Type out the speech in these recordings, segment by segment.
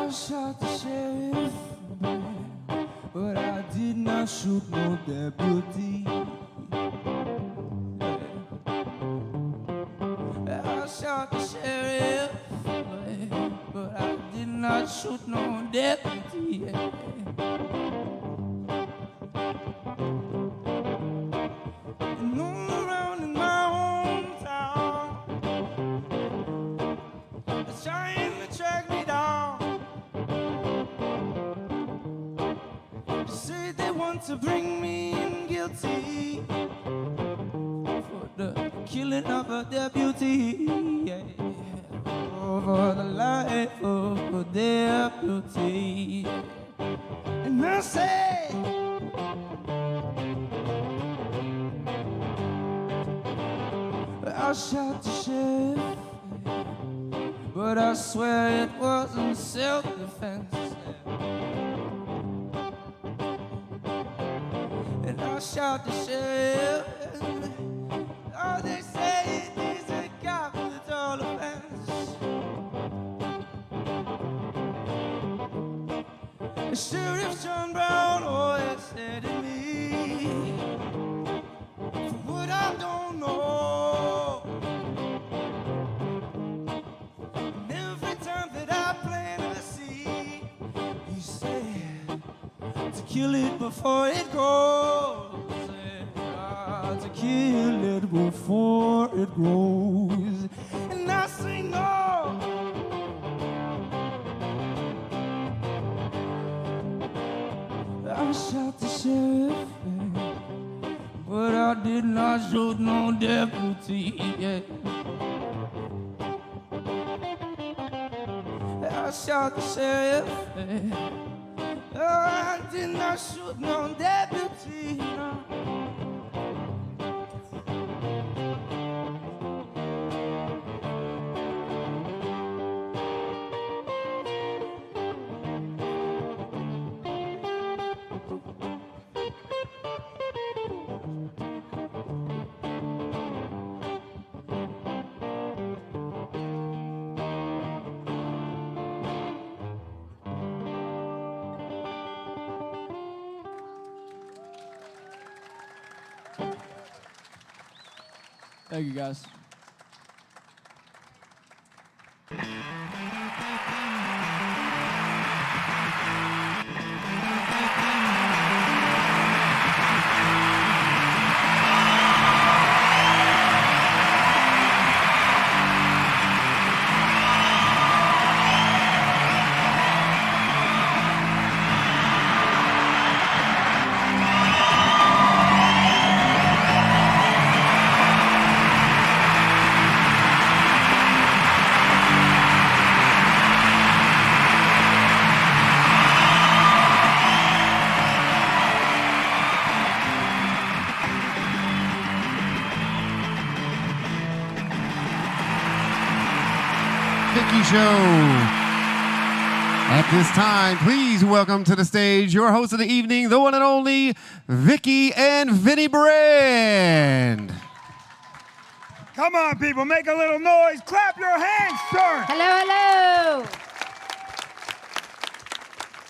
I shot the sheriff, but I did not shoot no deputy. I shot the sheriff, but I did not shoot no deputy. And all around in my hometown, they're trying to track me down. They say they want to bring me in guilty for the killing of a deputy, yeah. For the life of a deputy. And I say, I shot the sheriff, but I swear it wasn't self-defense. And I shot the sheriff. Oh, they say it is a capital offense. The Sheriff John Brown always said to me, for what I don't know. And every time that I plant a seed, he said to kill it before it grows. To kill it before it grows. And I say no. I shot the sheriff, but I did not shoot no deputy, yeah. I shot the sheriff, oh, I did not shoot no deputy, no. Thank you, guys. Show. At this time, please welcome to the stage your host of the evening, the one and only Vicky and Vinny Brand. Come on, people, make a little noise. Clap your hands, sir. Hello, hello.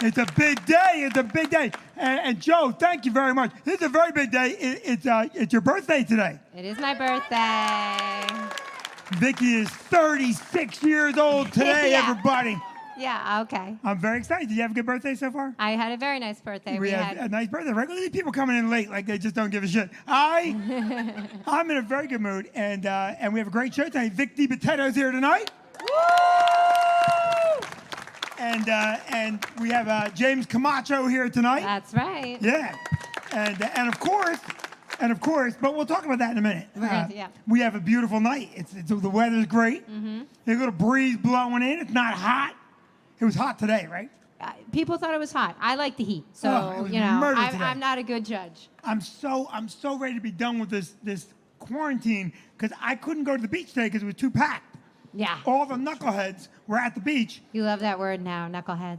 It's a big day. It's a big day. And Joe, thank you very much. This is a very big day. It's your birthday today. It is my birthday. Vicky is 36 years old today, Yeah. Everybody. Yeah, okay. I'm very excited. Did you have a good birthday so far? I had a very nice birthday. We had a nice birthday. Regularly, people coming in late, like they just don't give a shit. I'm in a very good mood, and we have a great show tonight. Vic Dibitetto's here tonight. Woo! And we have James Camacho here tonight. That's right. Yeah, and of course, but we'll talk about that in a minute. Yeah. We have a beautiful night. The weather's great. Mm-hmm. There's a little breeze blowing in. It's not hot. It was hot today, right? People thought it was hot. I like the heat, so I'm not a good judge. I'm so ready to be done with this quarantine because I couldn't go to the beach today because it was too packed. Yeah. All the knuckleheads were at the beach. You love that word now, knuckleheads.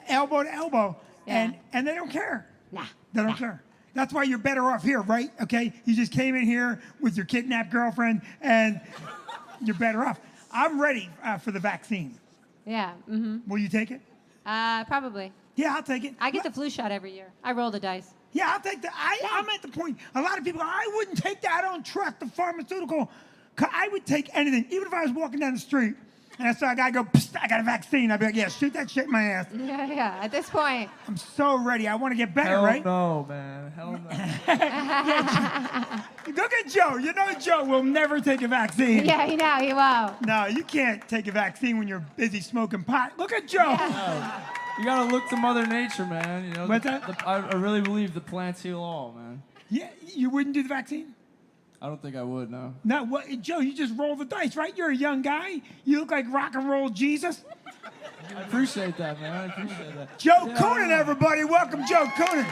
Elbow to elbow, Yeah. and they don't care. Nah. They don't care. That's why you're better off here, right? Okay? You just came in here with your kidnapped girlfriend, and you're better off. I'm ready for the vaccine. Yeah. Mm-hmm. Will you take it? Probably. Yeah, I'll take it. I get the flu shot every year. I roll the dice. Yeah, I'll take that. I'm at the point, a lot of people, I wouldn't take that. I don't trust the pharmaceutical. I would take anything, even if I was walking down the street and I saw a guy go, psst, I got a vaccine. I'd be like, yeah, shoot that shit in my ass. Yeah. At this point. I'm so ready. I want to get better, Hell right? no, man. Hell no. Look at Joe. You know Joe will never take a vaccine. Yeah, he won't. No, you can't take a vaccine when you're busy smoking pot. Look at Joe. You gotta look to Mother Nature, man. You know. What's that? I really believe the plants heal all, man. Yeah, you wouldn't do the vaccine? I don't think I would, no. No, what, Joe, you just roll the dice, right? You're a young guy. You look like rock and roll Jesus. I appreciate that, man. I appreciate that. Joe Coonan, everybody. Welcome, Joe Coonan.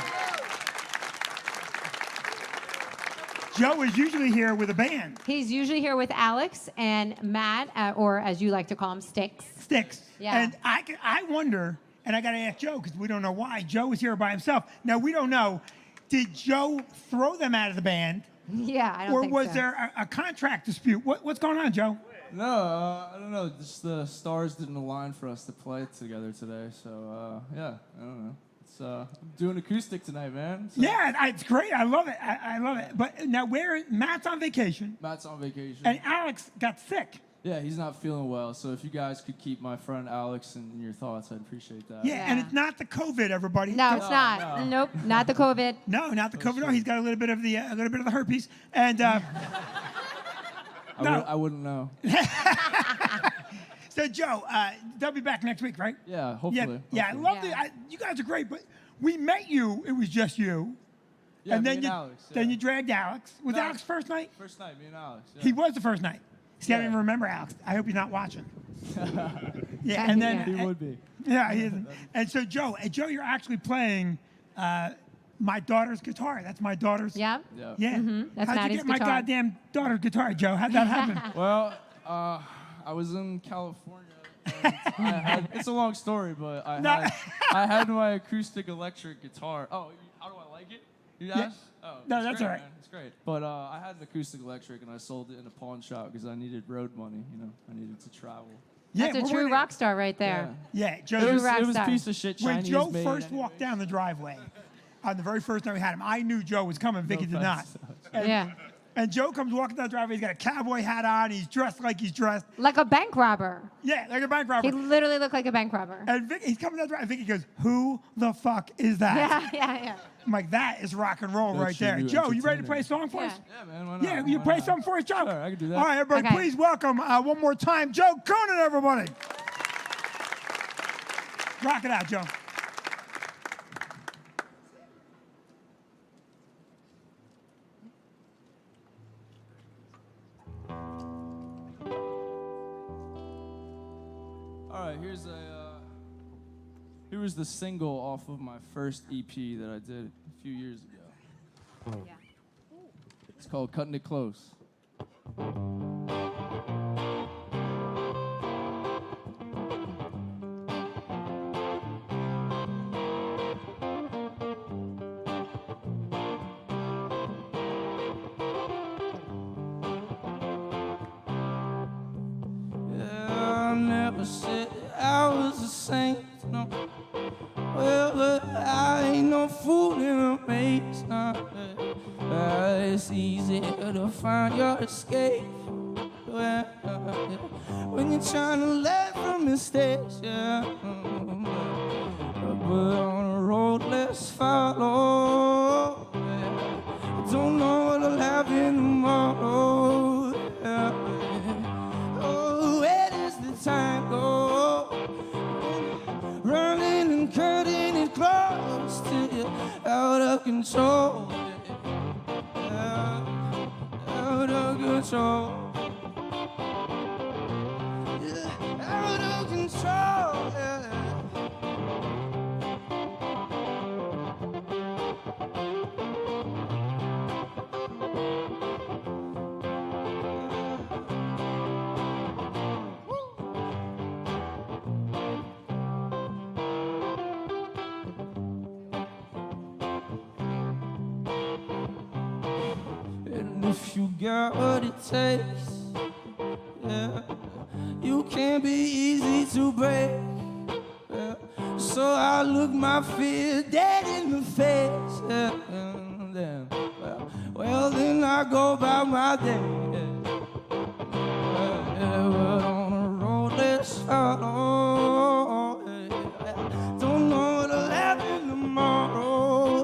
Joe is usually here with a band. He's usually here with Alex and Matt, or as you like to call him, Sticks. Sticks. Yeah. And I wonder, and I got to ask Joe because we don't know why. Joe is here by himself. Now, we don't know. Did Joe throw them out of the band? Yeah, I don't think so. Or was there a contract dispute? What's going on, Joe? No, I don't know. Just the stars didn't align for us to play together today. So, yeah, I don't know. I'm doing acoustic tonight, man. So. Yeah, it's great. I love it. I love it. But now, Matt's on vacation. Matt's on vacation. And Alex got sick. Yeah, he's not feeling well. So if you guys could keep my friend Alex in your thoughts, I'd appreciate that. Yeah, and it's not the COVID, everybody. No, it's not. no. Nope, not the COVID. No, not the COVID. No, he's got a little bit of the herpes. And I wouldn't know. So, Joe, they'll be back next week, right? Yeah, hopefully. Yeah, I love Yeah. you guys are great, but we met you. It was just you. Yeah, and me then and you Alex. Yeah. then you dragged Alex. Was No. Alex first night? First night, me and Alex. Yeah. He was the first night. See, I don't Yeah. even remember Alex. I hope he's not watching. Yeah, and then He would be. Yeah, he isn't. And so, Joe, you're actually playing my daughter's guitar. That's my daughter's. Yeah. Yeah. Yeah. That's How'd you Maddie's get my guitar. goddamn daughter's guitar, Joe? How'd that happen? Well, I was in California. And it's a long story, but I had my acoustic electric guitar. Oh, how do I like it? You asked? Oh, No, it's that's great, all right. man. It's great. But I had an acoustic electric, and I sold it in a pawn shop because I needed road money. You know, I needed to travel. That's a we're true gonna- rock star right there. Yeah, Joe. It was rock a star. piece of shit When Chinese Joe made first anyways. walked down the driveway, on the very first night we had him, I knew Joe was coming. Vicky did not. offense. And, Yeah. And Joe comes walking down the driveway. He's got a cowboy hat on. He's dressed like he's dressed. Like a bank robber. Yeah, like a bank robber. He literally looked like a bank robber. And he's coming down the driveway. Vicky goes, "Who the fuck is that?" Yeah. I'm like, "That is rock and roll That's right your there." new Joe, you ready to entertainer. play a song for us? Yeah, man. Why not? Yeah, you Why play not? something for us, Joe? Sure, I can do that. All right, everybody, Okay. please welcome one more time, Joe Coonan, everybody. Rock it out, Joe. All right, here was the single off of my first EP that I did a few years ago. Yeah. It's called Cutting It Close. Yeah, I never said I was a saint, no. Well, I ain't no fool in a maze, nah. It's easy to find your escape. Well, when you're trying to learn from mistakes, yeah. But on a road less follow. Yeah. Don't know what'll happen tomorrow. Yeah. Oh, where does the time go? Running and cutting it close to you, out of control. Yeah. Out of control. Yeah. Out of control. Yeah. And if you got what it takes, yeah, you can be easy to break. Yeah. So I look my fear dead in the face. Well, then I go about my day. But on a road less follow. Don't know what'll happen tomorrow.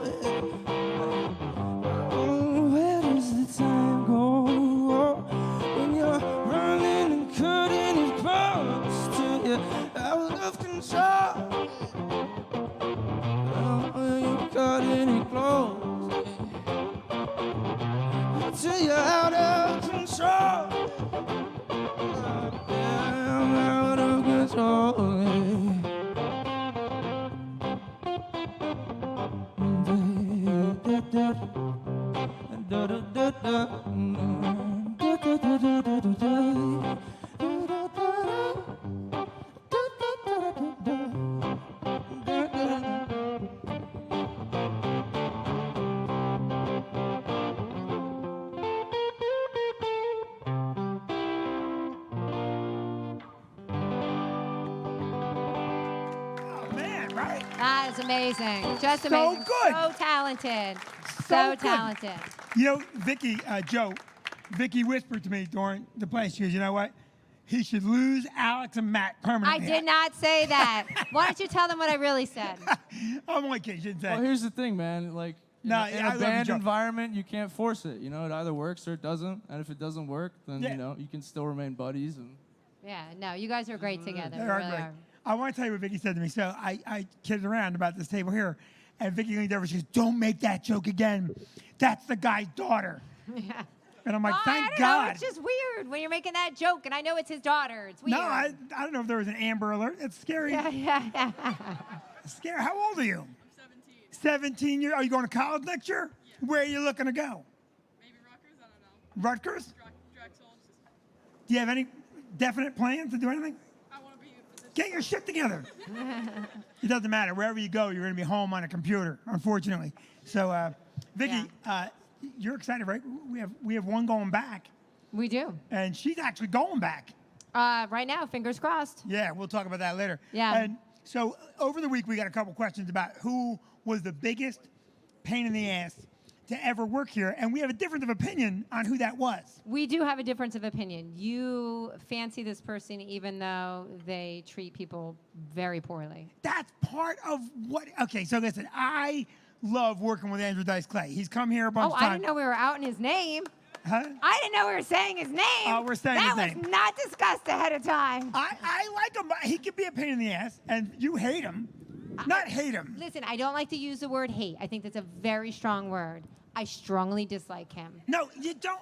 Where does the time go when you're running and cutting it close to you out of control? When you're cutting it close till you're out of control. I'm out of control. Oh, man, right? That is amazing. Just So amazing. good. So talented. So So good. talented. You know, Vicky whispered to me during the play, she goes, you know what? He should lose Alex and Matt I permanently. did not say that. Why don't you tell them what I really said? I'm only kidding, you didn't say. Well, here's the thing, man. Like, No, in I a love you, band Joe. environment, you can't force it. You know, it either works or it doesn't. And if it doesn't work, then Yeah. you know you can still remain buddies. And Yeah, no, you guys are great together. They You are really great. are. I want to tell you what Vicky said to me. So I kidded around about this table here, and Vicky leaned over. She goes, "Don't make that joke again. That's the guy's daughter." Yeah. And I'm like, Well, "Thank I don't God." know. It's just weird when you're making that joke, and I know it's his daughter. It's weird. No, I don't know if there was an Amber Alert. It's scary. Yeah. It's scary. How old are you? 17 years. Are you going to college next year? Yeah. Where are you looking to go? Maybe Rutgers, I don't know. Rutgers? Drexel. Do you have any definite plans to do anything? I want to be a physician. Get your shit together. It doesn't matter. Wherever you go, you're going to be home on a computer, unfortunately. So, Vicky, you're excited, right? We have one going back, We do. and she's actually going back. Right now, fingers crossed. Yeah, we'll talk about that later. Yeah. And so over the week, we got a couple questions about who was the biggest pain in the ass to ever work here, and we have a difference of opinion on who that was. We do have a difference of opinion. You fancy this person even though they treat people very poorly. That's part of what. Okay, so listen, I love working with Andrew Dice Clay. He's come here a bunch Oh, of times. I didn't know we were out in his name. Huh? I didn't know we were saying his name. Oh, we're saying his That name. was not discussed ahead of time. I like him, but he could be a pain in the ass, and you hate him. Not hate him. Listen, I don't like to use the word hate. I think that's a very strong word. I strongly dislike him. No, you don't.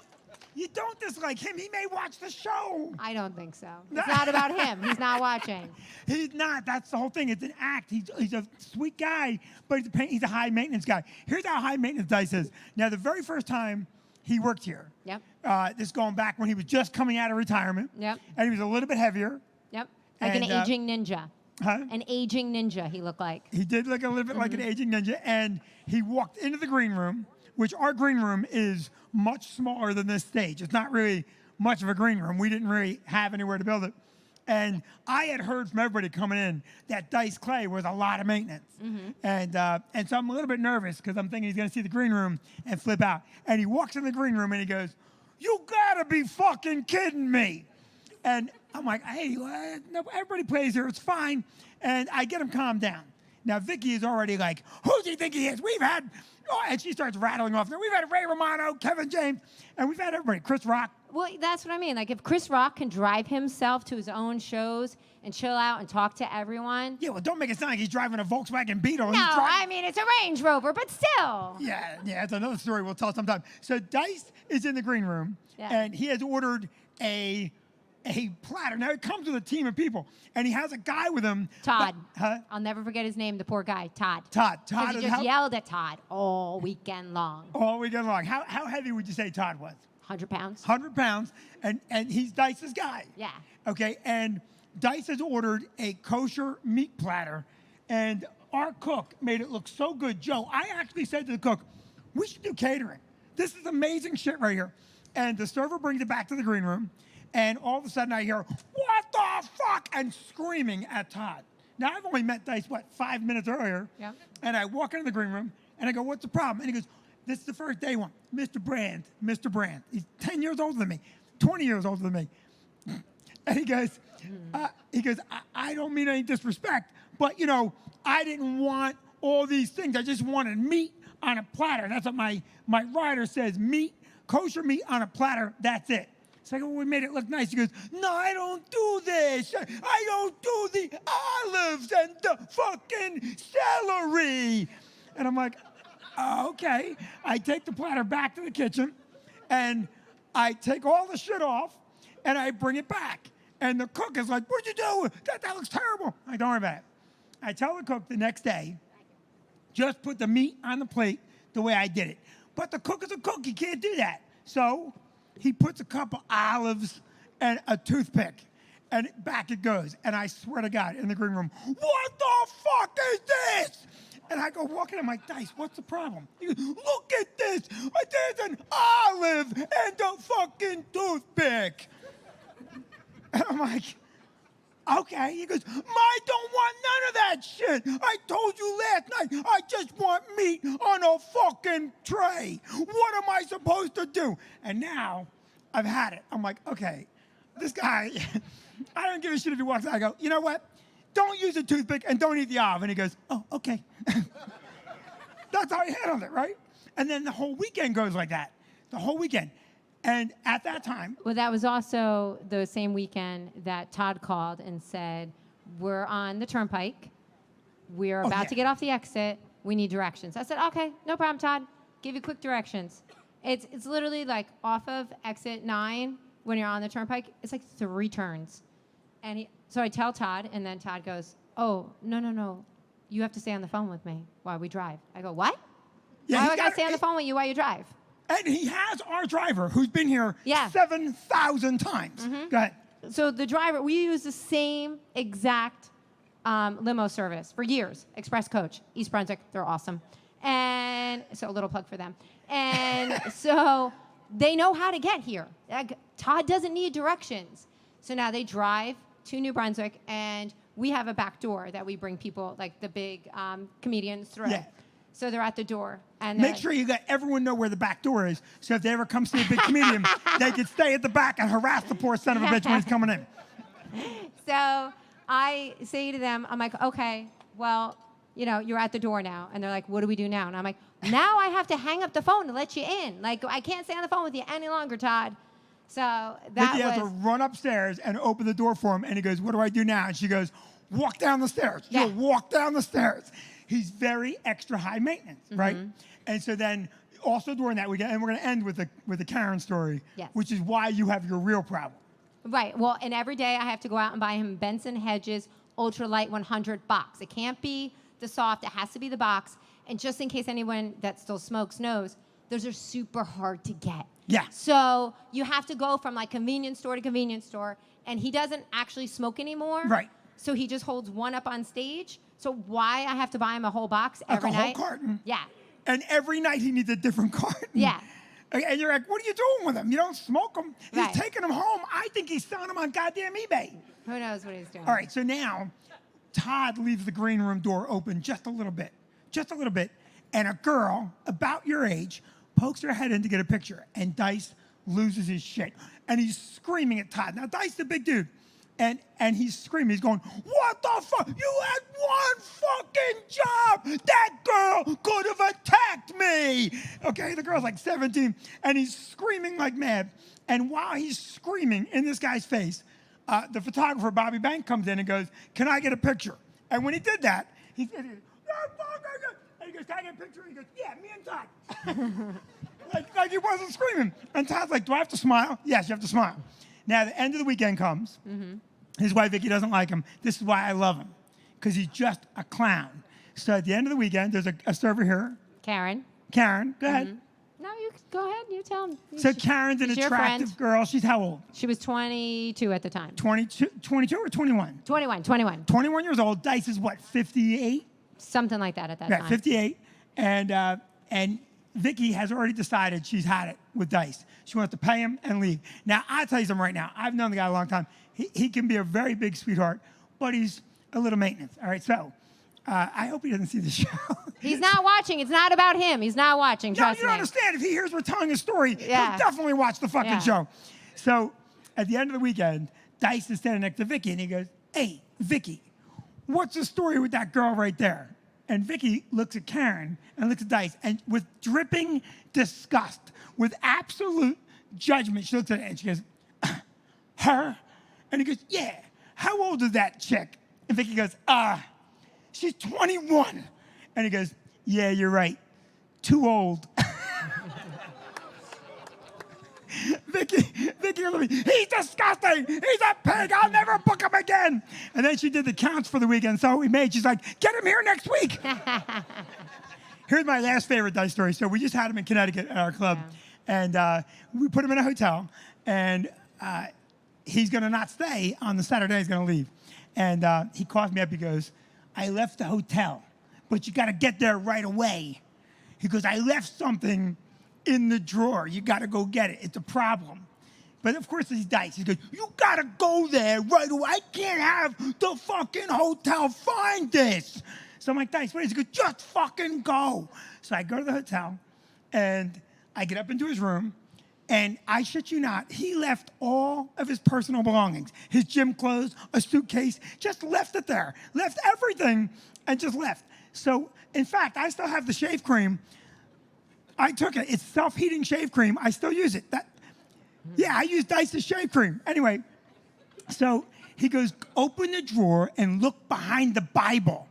You don't dislike him. He may watch the show. I don't think so. It's not about him. He's not watching. He's not. That's the whole thing. It's an act. He's a sweet guy, but he's a high maintenance guy. Here's how high maintenance Dice is. Now, the very first time he worked here, Yep. this is going back when he was just coming out of retirement. Yep. And he was a little bit heavier. Yep. Like an And, aging ninja. Huh? An aging ninja, he looked like. He did look a little bit like an aging ninja, and he walked into the green room, which our green room is much smaller than this stage. It's not really much of a green room. We didn't really have anywhere to build it. And I had heard from everybody coming in that Dice Clay was a lot of maintenance. And so I'm a little bit nervous because I'm thinking he's going to see the green room and flip out. And he walks in the green room and he goes, "You got to be fucking kidding me." And I'm like, "Hey, no, everybody plays here. It's fine." And I get him calmed down. Now, Vicky is already like, "Who do you think he is? We've had," and she starts rattling off. We've had Ray Romano, Kevin James, and we've had everybody. Chris Rock. Well, that's what I mean. Like, if Chris Rock can drive himself to his own shows and chill out and talk to everyone. Yeah, well, don't make it sound like he's driving a Volkswagen Beetle. No, I mean, it's a Range Rover, but still. Yeah, that's another story we'll tell sometime. So Dice is in the green room, Yeah. and he has ordered a platter. Now, it comes with a team of people, and he has a guy with him. Todd. Huh? I'll never forget his name, the poor guy, Todd. Todd. Because Todd he is just how, yelled at Todd all weekend long. all weekend long. How heavy would you say Todd was? 100 pounds. 100 pounds, and he's Dice's guy. Yeah. Okay, and Dice has ordered a kosher meat platter, and our cook made it look so good. Joe, I actually said to the cook, "We should do catering. This is amazing shit right here." And the server brings it back to the green room, and all of a sudden I hear, "What the fuck?" and screaming at Todd. Now, I've only met Dice, 5 minutes earlier? Yeah. And I walk into the green room, and I go, what's the problem? And he goes, this is the first day one. Mr. Brand. He's 10 years older than me, 20 years older than me. And he goes, I don't mean any disrespect, but, I didn't want all these things. I just wanted meat on a platter. That's what my rider says, meat, kosher meat on a platter, that's it. So I go, well, we made it look nice. He goes, no, I don't do this. I don't do the olives and the fucking celery. And I'm like, oh, okay. I take the platter back to the kitchen, and I take all the shit off, and I bring it back. And the cook is like, what'd you do? That looks terrible. I don't worry about it. I tell the cook the next day, just put the meat on the plate the way I did it. But the cook is a cook. He can't do that. So he puts a couple olives and a toothpick, and back it goes. And I swear to God, in the green room, what the fuck is this? And I go walking, I'm like, Dice, what's the problem? He goes, look at this. There's an olive and a fucking toothpick. And I'm like, okay. He goes, I don't want none of that shit. I told you last night, I just want meat on a fucking tray. What am I supposed to do? And now I've had it. I'm like, okay, this guy, I don't give a shit if he walks out. I go, you know what? Don't use a toothpick and don't eat the olive. And he goes, oh, okay. That's how he handled it, right? And then the whole weekend goes like that. The whole weekend. And at that time, Well, that was also the same weekend that Todd called and said, we're on the turnpike. We're about to get off the exit. We need directions. I said, okay, no problem, Todd. Give you quick directions. It's literally like off of exit 9 when you're on the turnpike. It's like 3 turns. And so I tell Todd, and then Todd goes, oh, no. You have to stay on the phone with me while we drive. I go, what? yeah, Why he's would I got- stay on the phone with you while you drive? And he has our driver who's been here Yeah. 7,000 times. Go ahead. So the driver, we use the same exact limo service for years. Express Coach, East Brunswick, they're awesome. And so a little plug for them. And so they know how to get here. Todd doesn't need directions. So now they drive to New Brunswick, and we have a back door that we bring people, like the big comedians through. Yeah. So they're at the door. And Make sure you let everyone know where the back door is, so if they ever come see a big comedian, they can stay at the back and harass the poor son of a bitch when he's coming in. So I say to them, I'm like, okay, well, you're at the door now. And they're like, what do we do now? And I'm like, now I have to hang up the phone to let you in. Like, I can't stay on the phone with you any longer, Todd. So that Vicky has to was, run upstairs and open the door for him, and he goes, what do I do now? And she goes, walk down the stairs. Yeah. You'll walk down the stairs. He's very extra high maintenance, right? And so then also during that weekend, and we're going to end with the Karen story, Yes. which is why you have your real problem. right. Well, and every day I have to go out and buy him Benson Hedges Ultralight 100 box. It can't be the soft. It has to be the box. And just in case anyone that still smokes knows, those are super hard to get. Yeah. So you have to go from like convenience store to convenience store, and he doesn't actually smoke anymore. Right. So he just holds one up on stage. So why I have to buy him a whole box every a whole night? carton. Yeah. And every night he needs a different carton. Yeah. And you're like, what are you doing with him? You don't smoke them. He's Right. taking them home. I think he's selling them on goddamn eBay. Who knows what he's doing? All right, so now Todd leaves the green room door open just a little bit, and a girl about your age pokes her head in to get a picture, and Dice loses his shit, and he's screaming at Todd. Now Dice the big dude, and he's screaming. He's going, "What the fuck? You had one fucking job. That girl could have attacked me." Okay, the girl's like 17, and he's screaming like mad. And while he's screaming in this guy's face, the photographer, Bobby Bank, comes in and goes, "Can I get a picture?" And when he did that, he said, and he goes, "Can I get a picture?" And he goes, "Yeah, me and Todd." like he wasn't screaming. And Todd's like, "Do I have to smile?" "Yes, you have to smile." Now, the end of the weekend comes. His wife, Vicky, doesn't like him. This is why I love him, because he's just a clown. So at the end of the weekend, there's a server here. Karen. Karen, go ahead. No, you go ahead. You tell him. So Karen's an she's your attractive friend. girl. She's how old? She was 22 at the time. 22 or 21? 21. 21 years old. Dice is what, 58? Something like that at that Yeah, time. 58. And Vicky has already decided she's had it with Dice. She wants to pay him and leave. Now, I'll tell you something right now. I've known the guy a long time. He can be a very big sweetheart, but he's a little maintenance. All right, so I hope he doesn't see the show. He's not watching. It's not about him. He's not watching. No, Trust you don't me. understand. If he hears we're telling a story, Yeah. he'll definitely watch the fucking Yeah. show. So at the end of the weekend, Dice is standing next to Vicky, and he goes, "Hey, Vicky, what's the story with that girl right there?" And Vicky looks at Karen and looks at Dice, and with dripping disgust, with absolute judgment, she looks at it and she goes, "Her?" And he goes, "Yeah. How old is that chick?" And Vicky goes, "She's 21." And he goes, "Yeah, you're right. Too old." Vicky looked at me, "He's disgusting. He's a pig. I'll never book him again." And then she did the counts for the weekend. So we made, she's like, "Get him here next week." Here's my last favorite Dice story. So we just had him in Connecticut at our club. And we put him in a hotel. And he's going to not stay on the Saturday. He's going to leave. And he calls me up. He goes, "I left the hotel, but you got to get there right away." He goes, "I left something in the drawer. You got to go get it. It's a problem." But of course, he's Dice. He goes, "You got to go there right away. I can't have the fucking hotel find this." So I'm like, "Dice, what is it?" He goes, "Just fucking go." So I go to the hotel, and I get up into his room, and I shit you not, he left all of his personal belongings, his gym clothes, a suitcase, just left it there. Left everything and just left. So, in fact, I still have the shave cream. I took it. It's self-heating shave cream. I still use it. Yeah, I use Dice's shave cream. Anyway, so he goes, "Open the drawer and look behind the Bible."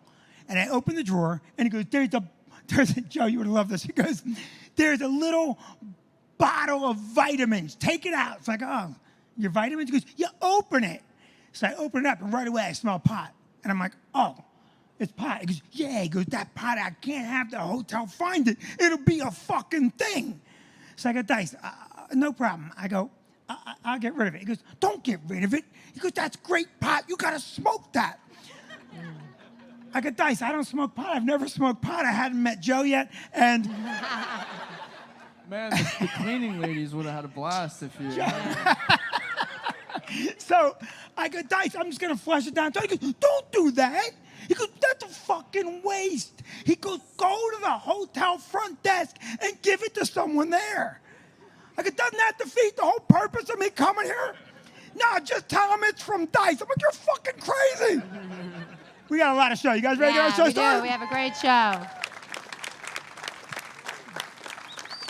And I open the drawer, and he goes, there's a Joe, you would love this. He goes, "There's a little bottle of vitamins. Take it out." It's like, "Oh, your vitamins?" He goes, "You open it." So I open it up, and right away I smell pot. And I'm like, "Oh, it's pot." He goes, "Yeah." He goes, "That pot, I can't have the hotel find it. It'll be a fucking thing." So I go, "Dice, no problem." I go, I'll get rid of it." He goes, "Don't get rid of it." He goes, "That's great pot. You got to smoke that." I go, "Dice, I don't smoke pot. I've never smoked pot. I hadn't met Joe yet." And Man, the cleaning ladies would have had a blast if you. so I go, "Dice, I'm just going to flush it down." So he goes, "Don't do that." He goes, "That's a fucking waste." He goes, "Go to the hotel front desk and give it to someone there." I go, "Doesn't that defeat the whole purpose of me coming here?" "No, just tell him it's from Dice." I'm like, "You're fucking crazy." We got a lot of show. You guys ready to get our show we started? do. We have a great show.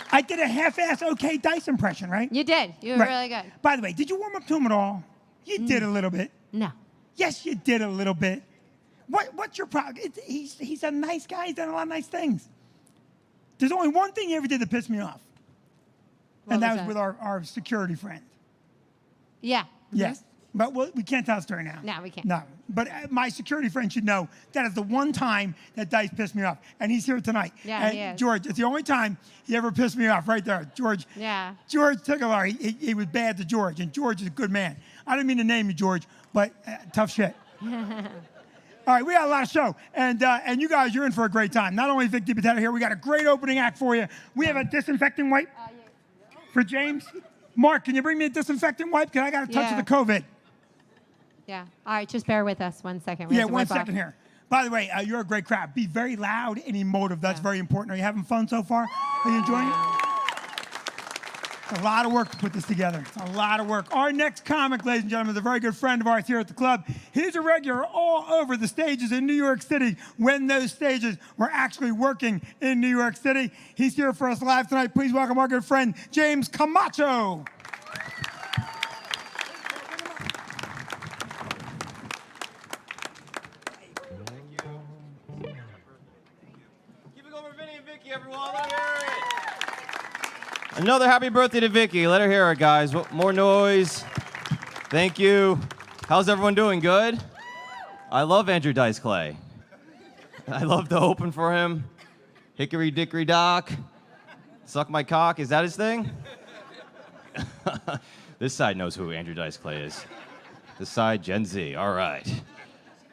I did a half-ass okay Dice impression, right? You did. You were Right. really good. By the way, did you warm up to him at all? You did a little bit. No. Yes, you did a little bit. What's your problem? He's a nice guy. He's done a lot of nice things. There's only one thing he ever did that pissed me off. And that was with our security friend. Yeah. Yes. But we can't tell the story now. No, we can't. No. But my security friend should know that is the one time that Dice pissed me off. And he's here tonight. Yeah, and he is. George, it's the only time he ever pissed me off right there. George. Yeah. George Tickler, he was bad to George. And George is a good man. I didn't mean to name you, George, but tough shit. All right, we got a lot of show. And you guys, you're in for a great time. Not only Vic Dibitetto here, we got a great opening act for you. We have a disinfecting wipe for James. Mark, can you bring me a disinfecting wipe? Because I got a touch of the COVID. Yeah. All right, just bear with us 1 second. We Yeah, have to 1 wipe off. second here. By the way, you're a great crowd. Be very loud and emotive. That's very important. Are you having fun so far? Are you enjoying it? It's a lot of work to put this together. It's a lot of work. Our next comic, ladies and gentlemen, is a very good friend of ours here at the club. He's a regular all over the stages in New York City when those stages were actually working in New York City. He's here for us live tonight. Please welcome our good friend, James Camacho. Everyone, let her hear it. Another happy birthday to Vicky. Let her hear it, guys. More noise. Thank you. How's everyone doing? Good? I love Andrew Dice Clay. I love to open for him. Hickory dickory dock. Suck my cock. Is that his thing? This side knows who Andrew Dice Clay is. This side, Gen Z. All right.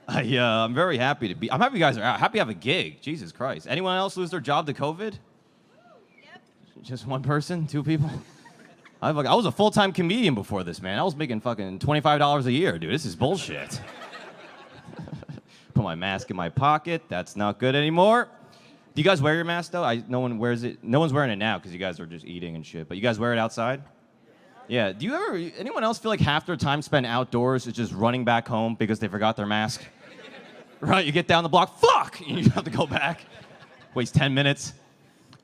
I'm very happy to be. I'm happy you guys are out. Happy to have a gig. Jesus Christ. Anyone else lose their job to COVID? Yep. Just one person? 2 people? I was a full-time comedian before this, man. I was making fucking $25 a year, dude. This is bullshit. Put my mask in my pocket. That's not good anymore. Do you guys wear your mask though? No one wears it. No one's wearing it now because you guys are just eating and shit. But you guys wear it outside? Yeah. Do you ever? Anyone else feel like half their time spent outdoors is just running back home because they forgot their mask? Right. You get down the block. Fuck. And you have to go back. Waste 10 minutes.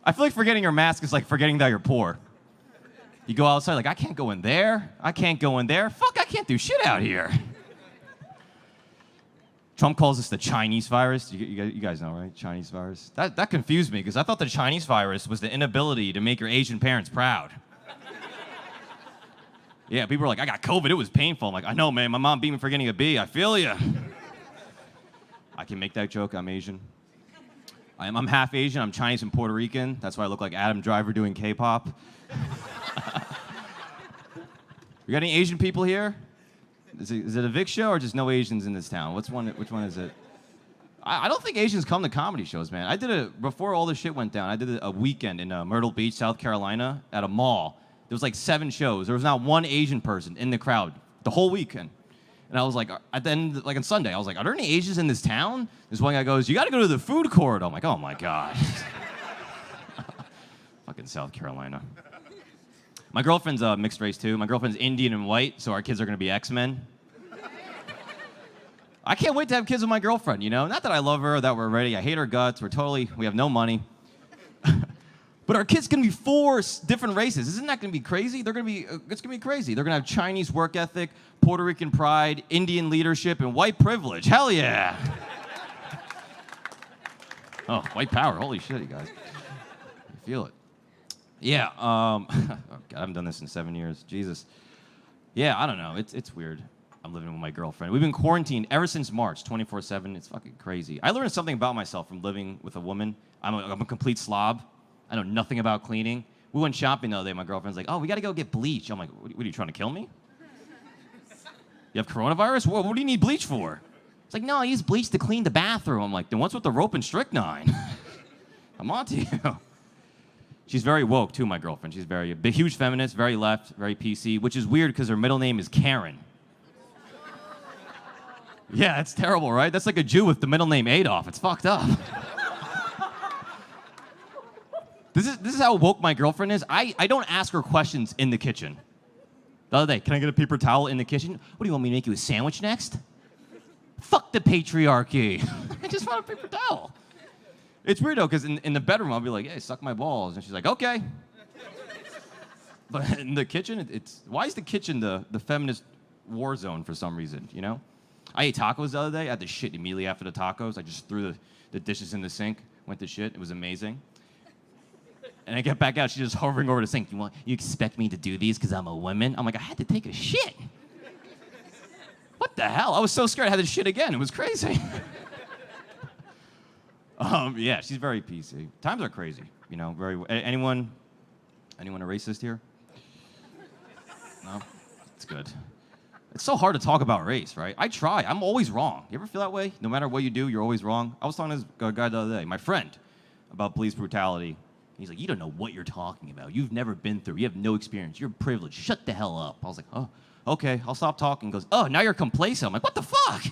I feel like forgetting your mask is like forgetting that you're poor. You go outside like, I can't go in there. I can't go in there. Fuck, I can't do shit out here. Trump calls this the Chinese virus. You guys know, right? Chinese virus. That confused me because I thought the Chinese virus was the inability to make your Asian parents proud. Yeah, people were like, I got COVID. It was painful. I'm like, I know, man. My mom beat me for getting a B. I feel you. I can make that joke. I'm Asian. I'm half Asian. I'm Chinese and Puerto Rican. That's why I look like Adam Driver doing K-pop. We got any Asian people here? Is it a Vic show or just no Asians in this town? Which one is it? I don't think Asians come to comedy shows, man. I did it before all this shit went down. I did a weekend in Myrtle Beach, South Carolina, at a mall. There was like 7 shows. There was not one Asian person in the crowd the whole weekend. And I was like, at the end, like on Sunday, I was like, are there any Asians in this town? This one guy goes, you got to go to the food court. I'm like, oh my God. Fucking South Carolina. My girlfriend's mixed race too. My girlfriend's Indian and white, so our kids are going to be X-Men. I can't wait to have kids with my girlfriend, you know? Not that I love her or that we're ready. I hate her guts. We have no money. But our kids going to be 4 different races. Isn't that going to be crazy? It's going to be crazy. They're going to have Chinese work ethic, Puerto Rican pride, Indian leadership, and white privilege. Hell yeah. Oh, white power. Holy shit, you guys. I feel it. Yeah. Oh God, I haven't done this in 7 years. Jesus. Yeah, I don't know. It's weird. I'm living with my girlfriend. We've been quarantined ever since March, 24/7. It's fucking crazy. I learned something about myself from living with a woman. I'm a complete slob. I know nothing about cleaning. We went shopping the other day. My girlfriend's like, oh, we got to go get bleach. I'm like, what are you trying to kill me? You have coronavirus? What do you need bleach for? It's like, no, I use bleach to clean the bathroom. I'm like, then what's with the rope and strychnine? I'm on to you. She's very woke, too, my girlfriend. She's very big, huge feminist, very left, very PC, which is weird because her middle name is Karen. Yeah, it's terrible, right? That's like a Jew with the middle name Adolf. It's fucked up. This is how woke my girlfriend is. I don't ask her questions in the kitchen. The other day, can I get a paper towel in the kitchen? What do you want me to make you a sandwich next? Fuck the patriarchy. I just want a paper towel. It's weird though, because in the bedroom I'll be like, hey, suck my balls. And she's like, okay. But in the kitchen, why is the kitchen the feminist war zone for some reason, you know? I ate tacos the other day. I had to shit immediately after the tacos. I just threw the dishes in the sink, went to shit. It was amazing. And I get back out, she's just hovering over the sink. You expect me to do these because I'm a woman? I'm like, I had to take a shit. What the hell? I was so scared I had to shit again. It was crazy. Yeah, she's very PC. Times are crazy, you know. Anyone a racist here? No? It's good. It's so hard to talk about race, right? I try. I'm always wrong. You ever feel that way? No matter what you do, you're always wrong. I was talking to this guy the other day, my friend, about police brutality. He's like, you don't know what you're talking about. You've never been through. You have no experience. You're privileged. Shut the hell up. I was like, oh, okay. I'll stop talking. He goes, oh, now you're complacent. I'm like, what the fuck?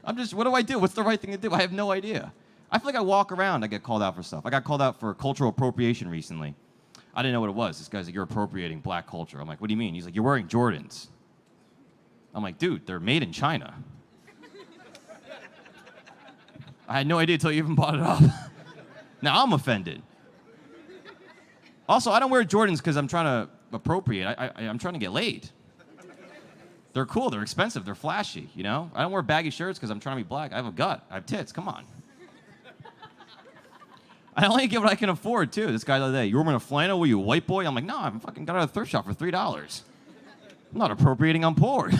What do I do? What's the right thing to do? I have no idea. I feel like I walk around, I get called out for stuff. I got called out for cultural appropriation recently. I didn't know what it was. This guy's like, you're appropriating black culture. I'm like, what do you mean? He's like, you're wearing Jordans. I'm like, dude, they're made in China. I had no idea until you even brought it up. Now I'm offended. Also, I don't wear Jordans because I'm trying to appropriate. I'm trying to get laid. They're cool. They're expensive. They're flashy, you know? I don't wear baggy shirts because I'm trying to be black. I have a gut. I have tits. Come on. I only get what I can afford, too. This guy the other day, you were wearing a flannel? Were you a white boy? I'm like, no, I fucking got out of a thrift shop for $3. I'm not appropriating. I'm poor.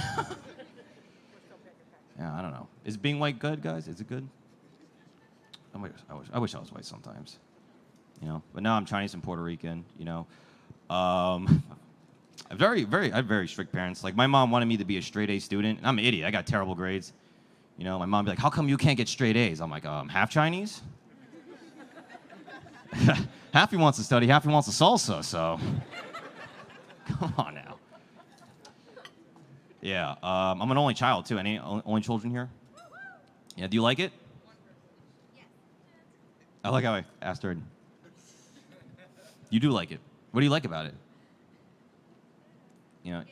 Yeah, I don't know. Is being white good, guys? Is it good? I wish I was white sometimes. You know, but now I'm Chinese and Puerto Rican, you know. I have very strict parents. Like, my mom wanted me to be a straight A student, and I'm an idiot. I got terrible grades. You know, my mom be like, how come you can't get straight A's? I'm like, half Chinese? Half he wants to study, half he wants to salsa, so. Come on now. Yeah, I'm an only child, too. Any only children here? Yeah, do you like it? I like how I asked her. You do like it. What do you like about it? You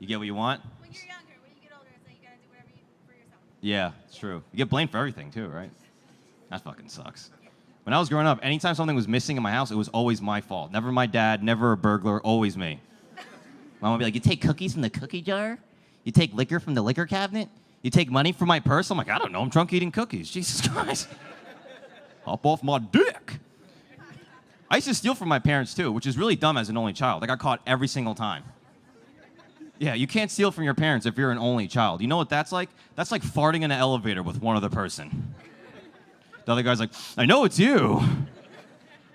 get what you want? When you're younger, when you get older, it's like you gotta do whatever for yourself. Yeah, it's true. You get blamed for everything too, right? That fucking sucks. When I was growing up, anytime something was missing in my house, it was always my fault. Never my dad, never a burglar, always me. Mom would be like, you take cookies from the cookie jar? You take liquor from the liquor cabinet? You take money from my purse? I'm like, I don't know, I'm drunk eating cookies. Jesus Christ. Hop off my dick. I used to steal from my parents too, which is really dumb as an only child. I got caught every single time. Yeah, you can't steal from your parents if you're an only child. You know what that's like? That's like farting in an elevator with one other person. The other guy's like, I know it's you.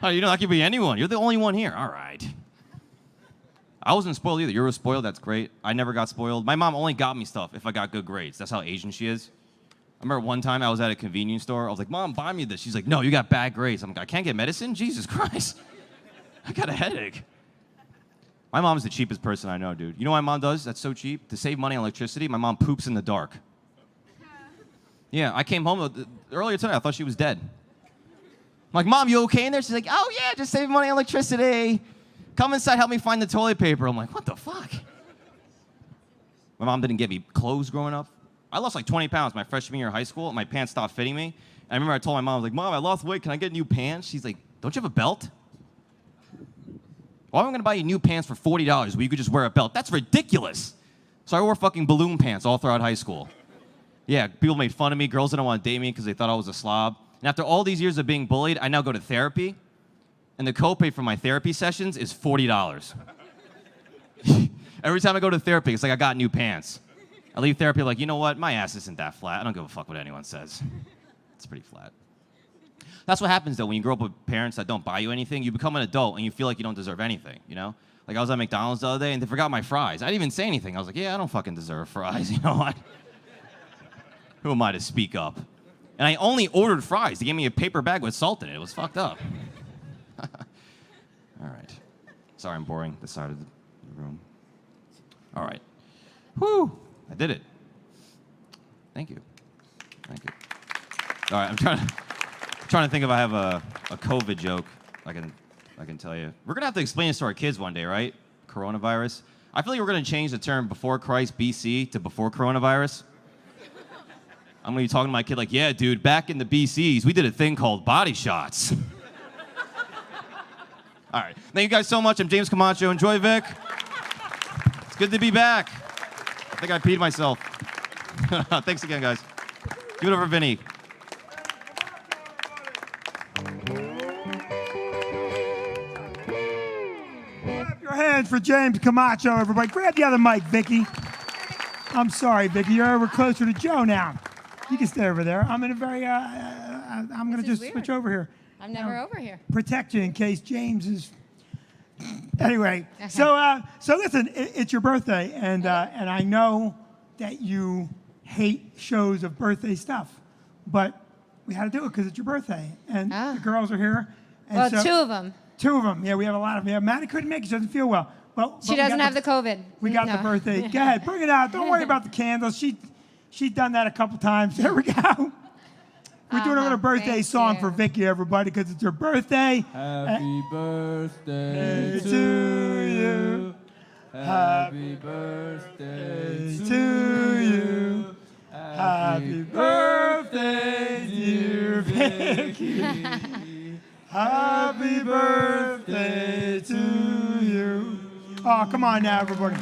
How do you know that could be anyone? You're the only one here. All right. I wasn't spoiled either. You were spoiled. That's great. I never got spoiled. My mom only got me stuff if I got good grades. That's how Asian she is. I remember one time I was at a convenience store. I was like, Mom, buy me this. She's like, no, you got bad grades. I'm like, I can't get medicine? Jesus Christ. I got a headache. My mom's the cheapest person I know, dude. You know what my mom does? That's so cheap. To save money on electricity, my mom poops in the dark. Yeah, I came home earlier today. I thought she was dead. I'm like, Mom, you okay in there? She's like, oh, yeah, just save money on electricity. Come inside, help me find the toilet paper. I'm like, what the fuck? My mom didn't get me clothes growing up. I lost like 20 pounds my freshman year of high school, and my pants stopped fitting me. And I remember I told my mom, I was like, Mom, I lost weight. Can I get new pants? She's like, don't you have a belt? Why am I going to buy you new pants for $40 when you could just wear a belt? That's ridiculous. So I wore fucking balloon pants all throughout high school. Yeah, people made fun of me. Girls didn't want to date me because they thought I was a slob. And after all these years of being bullied, I now go to therapy. And the copay for my therapy sessions is $40. Every time I go to therapy, it's like I got new pants. I leave therapy like, you know what? My ass isn't that flat. I don't give a fuck what anyone says. It's pretty flat. That's what happens, though, when you grow up with parents that don't buy you anything. You become an adult, and you feel like you don't deserve anything, you know? Like, I was at McDonald's the other day, and they forgot my fries. I didn't even say anything. I was like, yeah, I don't fucking deserve fries. You know what? Who am I to speak up? And I only ordered fries. They gave me a paper bag with salt in it. It was fucked up. All right. Sorry I'm boring this side of the room. All right. Whew. I did it. Thank you. Thank you. All right, I'm trying to think if I have a COVID joke I can tell you. We're going to have to explain this to our kids one day, right? Coronavirus. I feel like we're going to change the term before Christ BC to before coronavirus. I'm going to be talking to my kid like, yeah, dude, back in the BCs, we did a thing called body shots. All right. Thank you guys so much. I'm James Camacho. Enjoy, Vic. It's good to be back. I think I peed myself. Thanks again, guys. Give it over, Vinny. Clap your hands for James Camacho, everybody. Grab the other mic, Vicky. I'm sorry, Vicky. You're over closer to Joe now. You can stay over there. I'm in a very, I'm going to just switch over here. I'm never over here. Protect you in case James is. Anyway, so listen, it's your birthday, and I know that you hate shows of birthday stuff, but we had to do it because it's your birthday, and the girls are here. And Well, so, two of them. Two of them. Yeah, we have a lot of them. Yeah, Maddie couldn't make it. She doesn't feel well. But She doesn't have the COVID. We got the birthday. Go ahead, bring it out. Don't worry about the candles. She's done that a couple times. There we go. We're doing a little birthday thank song you. for Vicky, everybody, because it's her birthday. Happy birthday to you. Happy birthday to you. Happy birthday, dear Vicky. Happy birthday to you. Oh, come on now, everybody.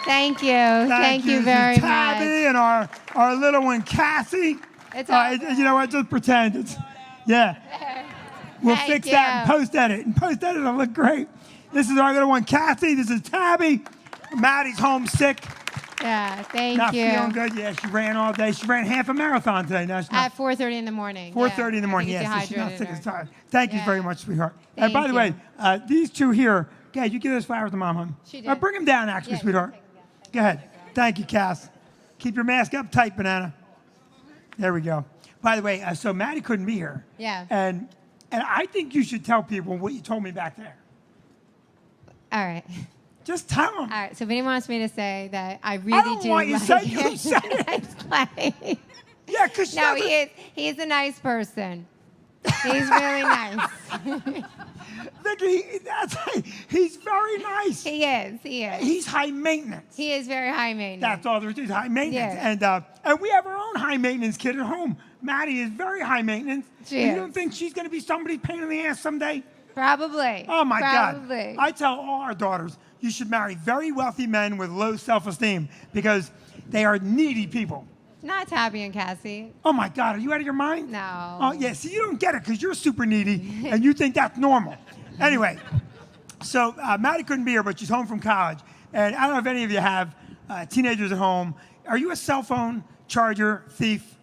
Thank you. Thank you to very Tabby much. and our little one, Cassie. It's all You know what? Just pretend. Yeah. We'll Thank fix that and you. post edit. And post edit will look great. This is our little one, Cassie. This is Tabby. Maddie's homesick. Yeah, thank Not you. feeling good. Yeah, she ran all day. She ran half a marathon today. Now she's not At 4:30 in the morning. 4:30 in the I morning. think Yeah, it's so she's not dehydrated sick as or- tired. Thank you Yeah. very much, sweetheart. And by Thank the way, you. these two here, Gad, you give those flowers to Mom, hon. She did. Bring them down, actually, Yeah, you sweetheart. can take 'em down. Go ahead. Thank you, Cass. Keep your mask up tight, Banana. There we go. By the way, so Maddie couldn't be here. Yeah. And I think you should tell people what you told me back there. All right. Just tell them. All right. So Vinny wants me to say that I really don't do want you like to say it. You said it. Nice play. Yeah, because No, he's a nice person. He's really nice. Vicky, he's very nice. He is. He is. He's high maintenance. He is very high maintenance. That's all there is. He's high maintenance. Yes. And we have our own high maintenance kid at home. Maddie is very high maintenance. She You is. don't think she's going to be somebody's pain in the ass someday? Probably. Oh my Probably. God. I tell all our daughters, you should marry very wealthy men with low self-esteem because they are needy people. Not Tabby and Cassie. Oh my God, are you out of your mind? No. Oh yeah, see, you don't get it because you're super needy and you think that's normal. Anyway, so Maddie couldn't be here, but she's home from college. And I don't know if any of you have teenagers at home. Are you a cell phone charger thief?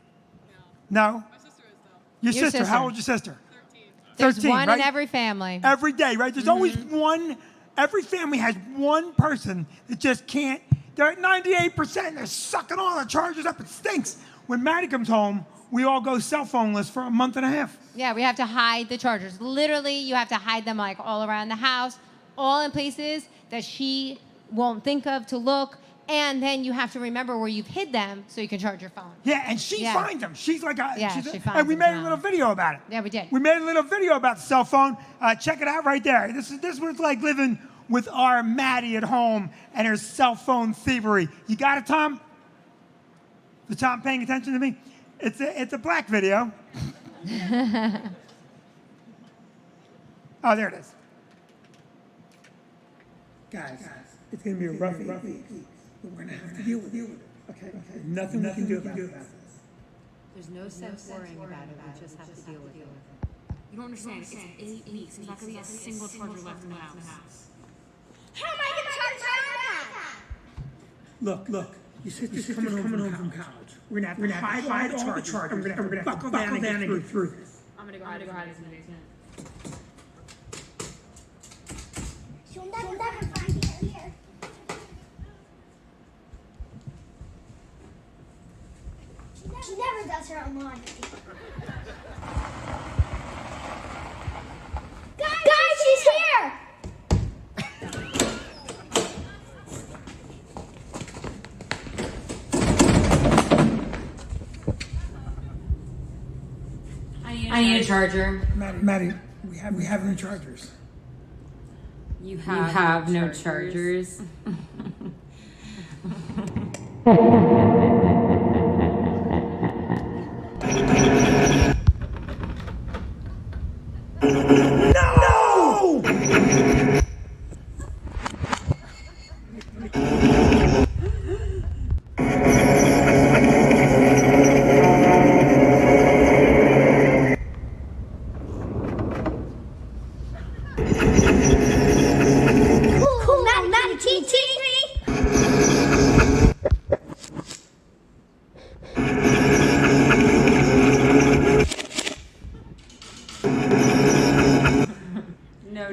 No. My sister is, though. Your sister. How old is your sister? 13. There's 13, one right? in every family. Every day, right? There's always one. Every family has one person that just can't. They're at 98%. They're sucking all the chargers up. It stinks. When Maddie comes home, we all go cell phoneless for a month and a half. Yeah, we have to hide the chargers. Literally, you have to hide them like all around the house, all in places that she won't think of to look. And then you have to remember where you've hid them so you can charge your phone. Yeah, and she finds them. She's like a. Yeah, she's she a, finds and we them made a down. little video about it. Yeah, we did. We made a little video about the cell phone. Check it out right there. This is what it's like living with our Maddie at home and her cell phone thievery. You got it, Tom? Is Tom paying attention to me? It's a black video. Oh, there it is. Guys, it's going to be a rough week, but we're going to have to deal with it. Okay? Nothing we can do about this. There's no sense worrying about it. We just have to deal with it. You don't understand. It's 8 weeks. There's not going to be a single charger left in the house. How am I going to charge my iPad? Look. Your sister's coming home from college. We're going to have to hide all the charges. And we're going to have to buckle down and get through this. I'm going to go hide it in the basement. She'll never find me here. She never does her own laundry. Guys, she's here! I need a charger. Maddie, we have no chargers. You have no chargers. No! Cool, Maddie, teach me.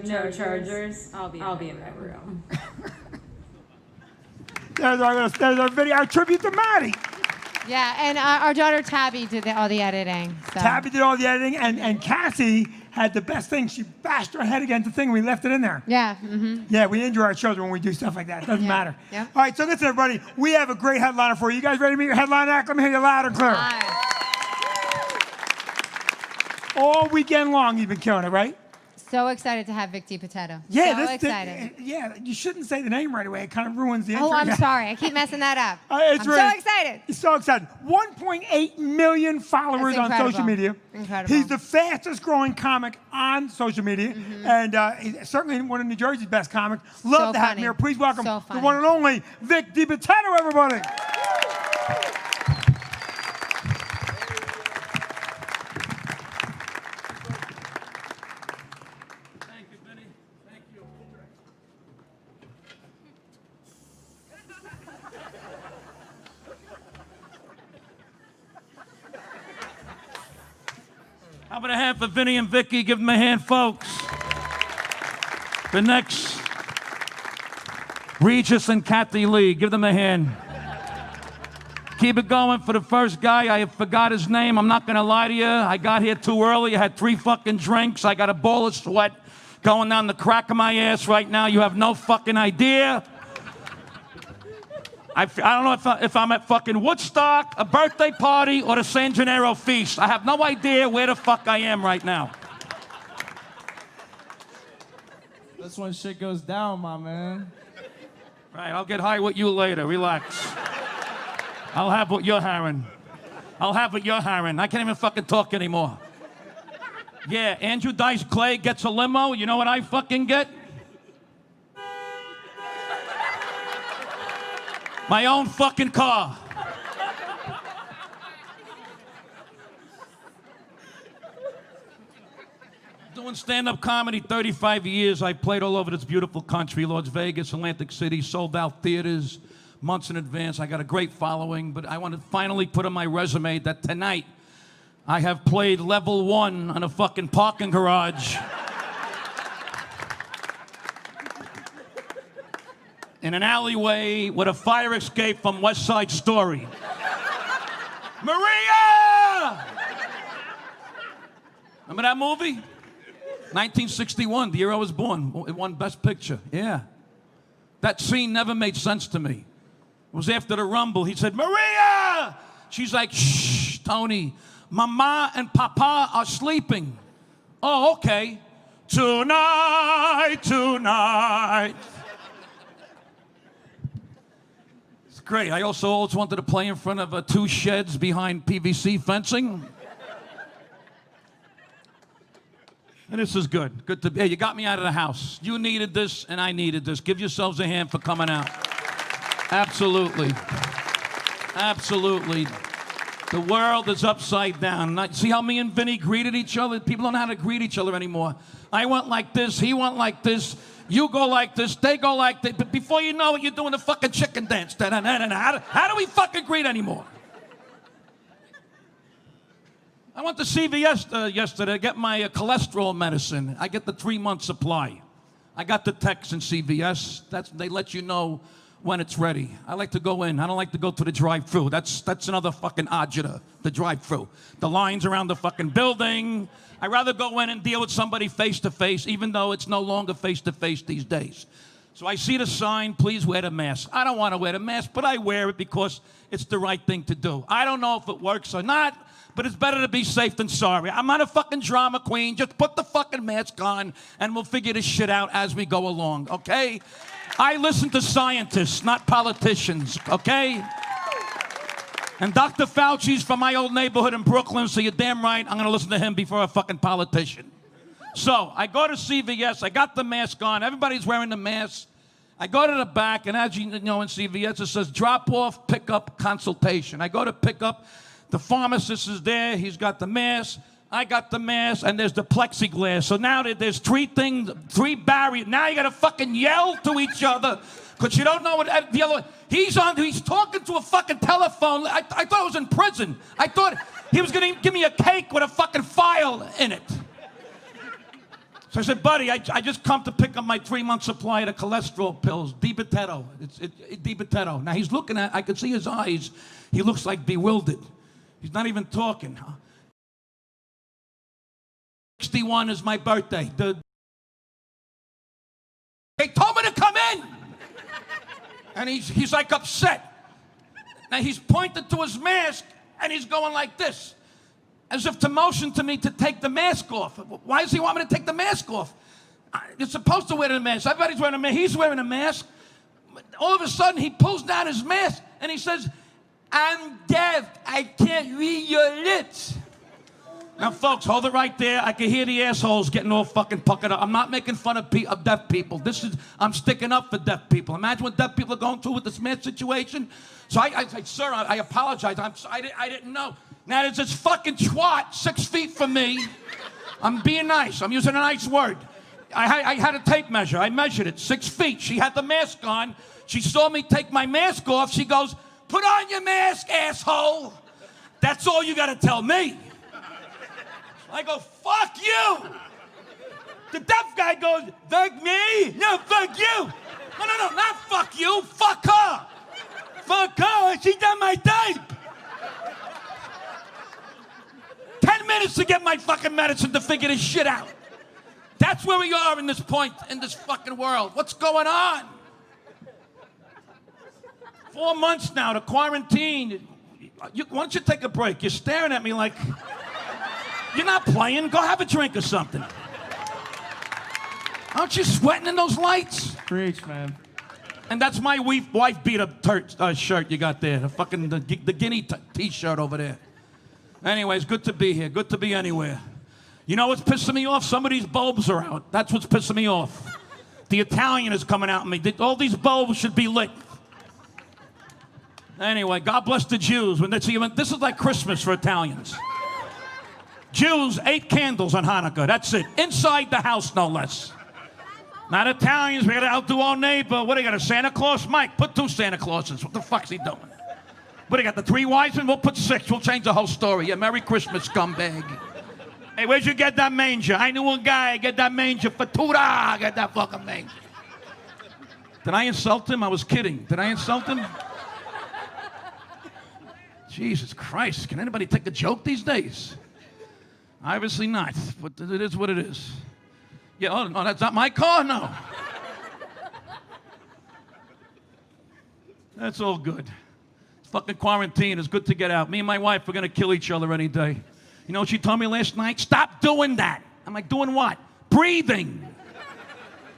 No chargers. I'll be in my room. There's our video, our tribute to Maddie. Yeah, and our daughter Tabby did all the editing. So. Tabby did all the editing, and Cassie had the best thing. She bashed her head against the thing, and we left it in there. Yeah. Mm-hmm. Yeah, we injure our children when we do stuff like that. It doesn't matter. Yeah. All right, so listen, everybody. We have a great headliner for you. You guys ready to meet your headliner act? Let me hear you loud and clear. All weekend long, you've been killing it, right? So excited to have Vic Dibitetto. Yeah, so excited. Yeah, you shouldn't say the name right away. It kind of ruins the intro. Oh, I'm sorry. I keep messing that up. I'm so excited. He's so excited. 1.8 million followers on incredible. social media. Incredible. He's the fastest growing comic on social media. And he's certainly one of New Jersey's best comics. Love to have him here. Please welcome So the funny. one and only Vic Dibitetto, everybody. Thank you, Vinny. Thank you. How about a hand for Vinny and Vicky? Give them a hand, folks. The next, Regis and Kathy Lee. Give them a hand. Keep it going for the first guy. I forgot his name. I'm not going to lie to you. I got here too early. I had 3 fucking drinks. I got a ball of sweat going down the crack of my ass right now. You have no fucking idea. I don't know if I'm at fucking Woodstock, a birthday party, or the San Gennaro feast. I have no idea where the fuck I am right now. That's when shit goes down, my man. Right, I'll get high with you later. Relax. I'll have what you're having. I'll have what you're having. I can't even fucking talk anymore. Yeah, Andrew Dice Clay gets a limo. You know what I fucking get? My own fucking car. Doing stand-up comedy 35 years. I played all over this beautiful country, Las Vegas, Atlantic City, sold out theaters months in advance. I got a great following, but I want to finally put on my resume that tonight I have played level 1 on a fucking parking garage in an alleyway with a fire escape from West Side Story. Maria! Remember that movie? 1961, the year I was born. It won Best Picture. Yeah. That scene never made sense to me. It was after the Rumble. He said, Maria! She's like, shh, Tony. Mama and Papa are sleeping. Oh, okay. Tonight, tonight. It's great. I also always wanted to play in front of 2 sheds behind PVC fencing. And this is good. Good to be. Hey, you got me out of the house. You needed this, and I needed this. Give yourselves a hand for coming out. Absolutely. Absolutely. The world is upside down. See how me and Vinny greeted each other? People don't know how to greet each other anymore. I went like this. He went like this. You go like this. They go like that. But before you know it, you're doing the fucking chicken dance. How do we fucking greet anymore? I went to CVS yesterday to get my cholesterol medicine. I get the 3-month supply. I got the text in CVS. They let you know when it's ready. I like to go in. I don't like to go to the drive-thru. That's another fucking agita, the drive-thru. The lines around the fucking building. I'd rather go in and deal with somebody face-to-face, even though it's no longer face-to-face these days. So I see the sign, please wear the mask. I don't want to wear the mask, but I wear it because it's the right thing to do. I don't know if it works or not, but it's better to be safe than sorry. I'm not a fucking drama queen. Just put the fucking mask on, and we'll figure this shit out as we go along, okay? I listen to scientists, not politicians, okay? And Dr. Fauci's from my old neighborhood in Brooklyn, so you're damn right I'm going to listen to him before a fucking politician. So I go to CVS. I got the mask on. Everybody's wearing the mask. I go to the back, and as you know in CVS, it says drop-off, pick-up, consultation. I go to pick up. The pharmacist is there. He's got the mask. I got the mask, and there's the plexiglass. So now there's 3 things, 3 barriers. Now you got to fucking yell to each other because you don't know what the other. He's talking to a fucking telephone. I thought I was in prison. I thought he was going to give me a cake with a fucking file in it. So I said, buddy, I just come to pick up my 3-month supply of the cholesterol pills, Dibitetto. It's Dibitetto. Now he's looking at, I could see his eyes. He looks like bewildered. He's not even talking. 61 is my birthday. They told me to come in. And he's like upset. Now he's pointed to his mask and he's going like this, as if to motion to me to take the mask off. Why does he want me to take the mask off? You're supposed to wear the mask. Everybody's wearing a mask. He's wearing a mask. All of a sudden, he pulls down his mask and he says, I'm deaf. I can't read your lips. Now, folks, hold it right there. I can hear the assholes getting all fucking puckered up. I'm not making fun of deaf people. I'm sticking up for deaf people. Imagine what deaf people are going through with this mask situation. So I said, sir, I apologize. I didn't know. Now, there's this fucking twat 6 feet from me. I'm being nice. I'm using a nice word. I had a tape measure. I measured it, 6 feet. She had the mask on. She saw me take my mask off. She goes, put on your mask, asshole. That's all you got to tell me. I go, fuck you. The deaf guy goes, fuck me? No, fuck you. No, not fuck you. Fuck her. Fuck her. She done my tape. 10 minutes to get my fucking medicine to figure this shit out. That's where we are in this point, in this fucking world. What's going on? 4 months now to quarantine. Why don't you take a break? You're staring at me like you're not playing. Go have a drink or something. Aren't you sweating in those lights? Preach, man. And that's my wife beat up shirt you got there. The guinea t-shirt over there. Anyways, good to be here. Good to be anywhere. You know what's pissing me off? Some of these bulbs are out. That's what's pissing me off. The Italian is coming out at me. All these bulbs should be lit. Anyway, God bless the Jews. This is like Christmas for Italians. Jews, 8 candles on Hanukkah. That's it. Inside the house, no less. Not Italians. We got to outdo our neighbor. What do you got, a Santa Claus? Mike, put 2 Santa Clauses. What the fuck's he doing? What do you got, the 3 wise men? We'll put 6. We'll change the whole story. Yeah, Merry Christmas, scumbag. Hey, where'd you get that manger? I knew a guy get that manger for $2. Get that fucking manger. Did I insult him? I was kidding. Did I insult him? Jesus Christ. Can anybody take a joke these days? Obviously not. But it is what it is. Yeah, oh, no, that's not my car? No. That's all good. Fucking quarantine. It's good to get out. Me and my wife are going to kill each other any day. You know what she told me last night? Stop doing that. I'm like, doing what? Breathing.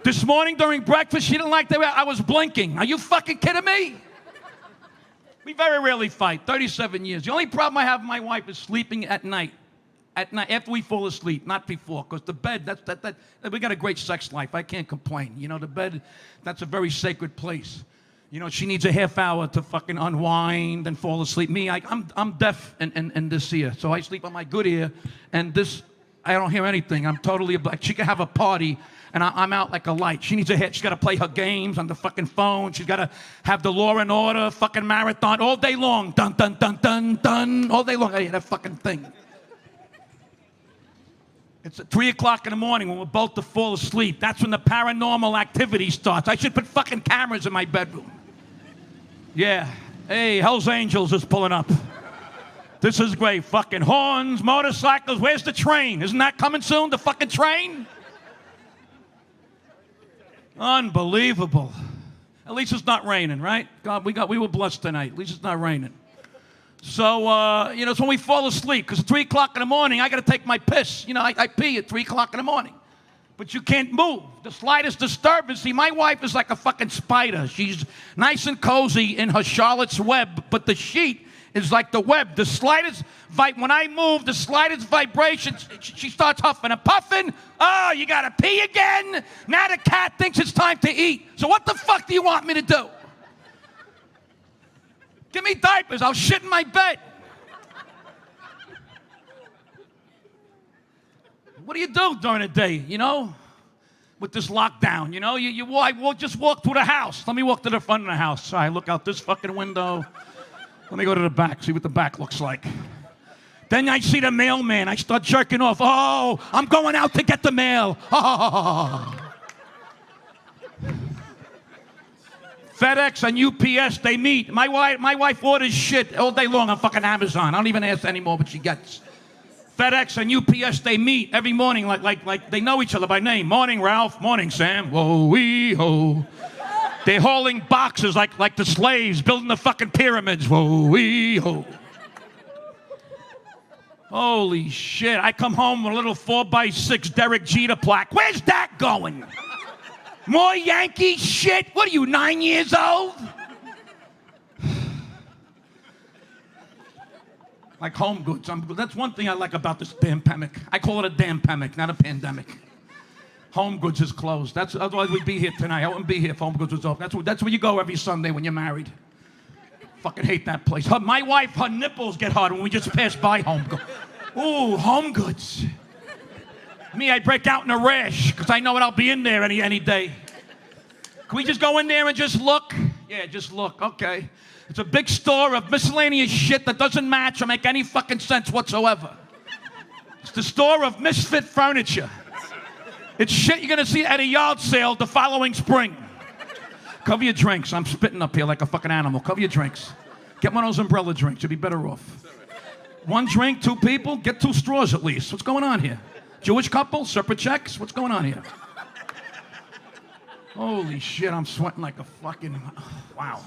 This morning during breakfast, she didn't like the way I was blinking. Are you fucking kidding me? We very rarely fight, 37 years. The only problem I have with my wife is sleeping at night. At night, after we fall asleep, not before, because the bed, we got a great sex life. I can't complain. You know, the bed, that's a very sacred place. You know, she needs a half hour to fucking unwind and fall asleep. Me, I'm deaf in this ear, so I sleep on my good ear, and this, I don't hear anything. I'm totally like, she can have a party, and I'm out like a light. She needs a hit. She's got to play her games on the fucking phone. She's got to have the Law and Order fucking marathon all day long. Dun, dun, dun, dun, dun, all day long. I hear that fucking thing. It's at 3 o'clock in the morning when we're both to fall asleep. That's when the paranormal activity starts. I should put fucking cameras in my bedroom. Yeah. Hey, Hell's Angels is pulling up. This is great. Fucking horns, motorcycles. Where's the train? Isn't that coming soon, the fucking train? Unbelievable. At least it's not raining, right? God, we were blessed tonight. At least it's not raining. So, you know, it's when we fall asleep, because at 3 o'clock in the morning, I got to take my piss. You know, I pee at 3 o'clock in the morning. But you can't move. The slightest disturbance. See, my wife is like a fucking spider. She's nice and cozy in her Charlotte's Web, but the sheet is like the web. The slightest, when I move, the slightest vibration, she starts huffing and puffing. Oh, you got to pee again? Now the cat thinks it's time to eat. So what the fuck do you want me to do? Give me diapers. I'll shit in my bed. What do you do during the day, you know, with this lockdown? You know, I just walk through the house. Let me walk to the front of the house. I look out this fucking window. Let me go to the back, see what the back looks like. Then I see the mailman. I start jerking off. Oh, I'm going out to get the mail. Oh. FedEx and UPS, they meet. My wife orders shit all day long on fucking Amazon. I don't even ask anymore what she gets. FedEx and UPS, they meet every morning like they know each other by name. Morning, Ralph. Morning, Sam. Whoa-wee-ho. They're hauling boxes like the slaves building the fucking pyramids. Whoa-wee-ho. Holy shit. I come home with a little 4x6 Derek Jeter plaque. Where's that going? More Yankee shit? What are you, 9 years old? Like home goods. That's one thing I like about this damn-pemic. I call it a damn-pemic, not a pandemic. Home goods is closed. Otherwise we'd be here tonight. I wouldn't be here if Home Goods was open. That's where you go every Sunday when you're married. Fucking hate that place. My wife, her nipples get hard when we just pass by Home Goods. Ooh, Home Goods. Me, I break out in a rash because I know I'll be in there any day. Can we just go in there and just look? Yeah, just look. Okay. It's a big store of miscellaneous shit that doesn't match or make any fucking sense whatsoever. It's the store of misfit furniture. It's shit you're gonna see at a yard sale the following spring. Cover your drinks. I'm spitting up here like a fucking animal. Cover your drinks. Get one of those umbrella drinks. You'll be better off. One drink, 2 people, get 2 straws at least. What's going on here? Jewish couple, separate checks? What's going on here? Holy shit, I'm sweating like a fucking, wow.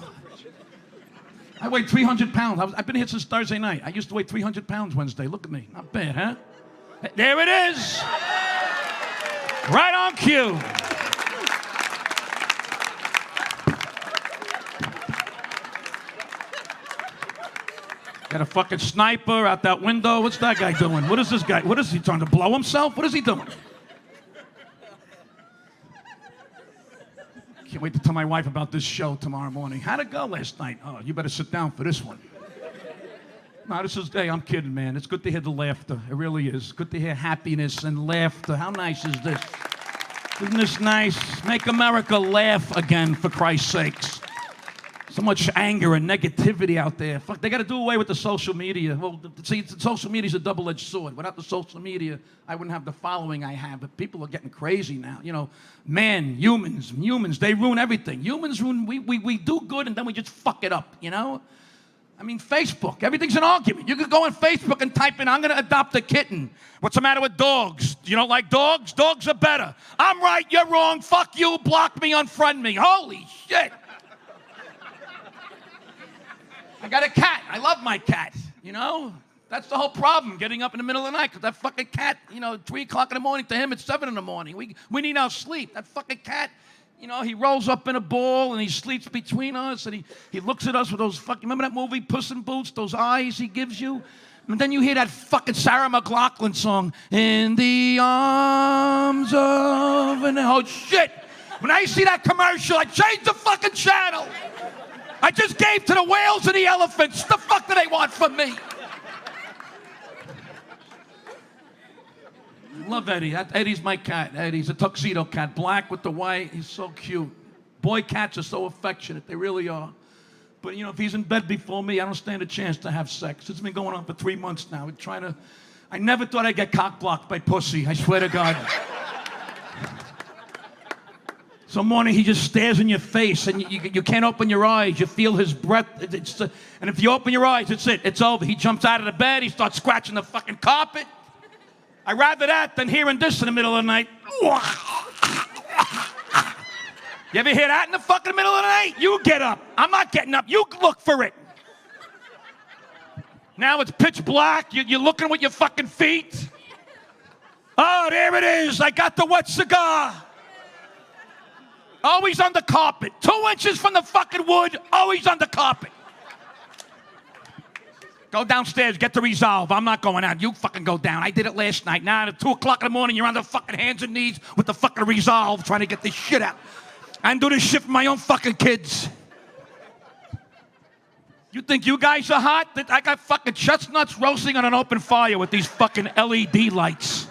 I weighed 300 pounds. I've been here since Thursday night. I used to weigh 300 pounds Wednesday. Look at me. Not bad, huh? There it is. Right on cue. Got a fucking sniper out that window. What's that guy doing? What is this guy? What is he trying to blow himself? What is he doing? Can't wait to tell my wife about this show tomorrow morning. How'd it go last night? Oh, you better sit down for this one. No, this is, hey, I'm kidding, man. It's good to hear the laughter. It really is. Good to hear happiness and laughter. How nice is this? Isn't this nice? Make America laugh again, for Christ's sakes. So much anger and negativity out there. Fuck, they got to do away with the social media. Well, see, social media is a double-edged sword. Without the social media, I wouldn't have the following I have. But people are getting crazy now. You know, humans, they ruin everything. Humans ruin, we do good and then we just fuck it up, you know? I mean, Facebook, everything's an argument. You could go on Facebook and type in, I'm going to adopt a kitten. What's the matter with dogs? You don't like dogs? Dogs are better. I'm right, you're wrong. Fuck you, block me, unfriend me. Holy shit. I got a cat. I love my cat, you know? That's the whole problem, getting up in the middle of the night, because that fucking cat, you know, 3 o'clock in the morning, to him it's 7 in the morning. We need our sleep. That fucking cat, you know, he rolls up in a ball and he sleeps between us and he looks at us with those fucking, remember that movie, Puss in Boots, those eyes he gives you? And then you hear that fucking Sarah McLachlan song, In the Arms of an... Oh, shit. When I see that commercial, I change the fucking channel. I just gave to the whales and the elephants. The fuck do they want from me? I love Eddie. Eddie's my cat. Eddie's a tuxedo cat, black with the white. He's so cute. Boy cats are so affectionate. They really are. But, you know, if he's in bed before me, I don't stand a chance to have sex. It's been going on for 3 months now. I never thought I'd get cock blocked by pussy. I swear to God. Some morning he just stares in your face and you can't open your eyes. You feel his breath. And if you open your eyes, it's it. It's over. He jumps out of the bed. He starts scratching the fucking carpet. I'd rather that than hearing this in the middle of the night. You ever hear that in the fucking middle of the night? You get up. I'm not getting up. You look for it. Now it's pitch black. You're looking with your fucking feet. Oh, there it is. I got the wet cigar. Always on the carpet. 2 inches from the fucking wood, always on the carpet. Go downstairs, get the Resolve. I'm not going out. You fucking go down. I did it last night. Now at 2 o'clock in the morning, you're on the fucking hands and knees with the fucking Resolve trying to get this shit out. I do this shit for my own fucking kids. You think you guys are hot? I got fucking chestnuts roasting on an open fire with these fucking LED lights.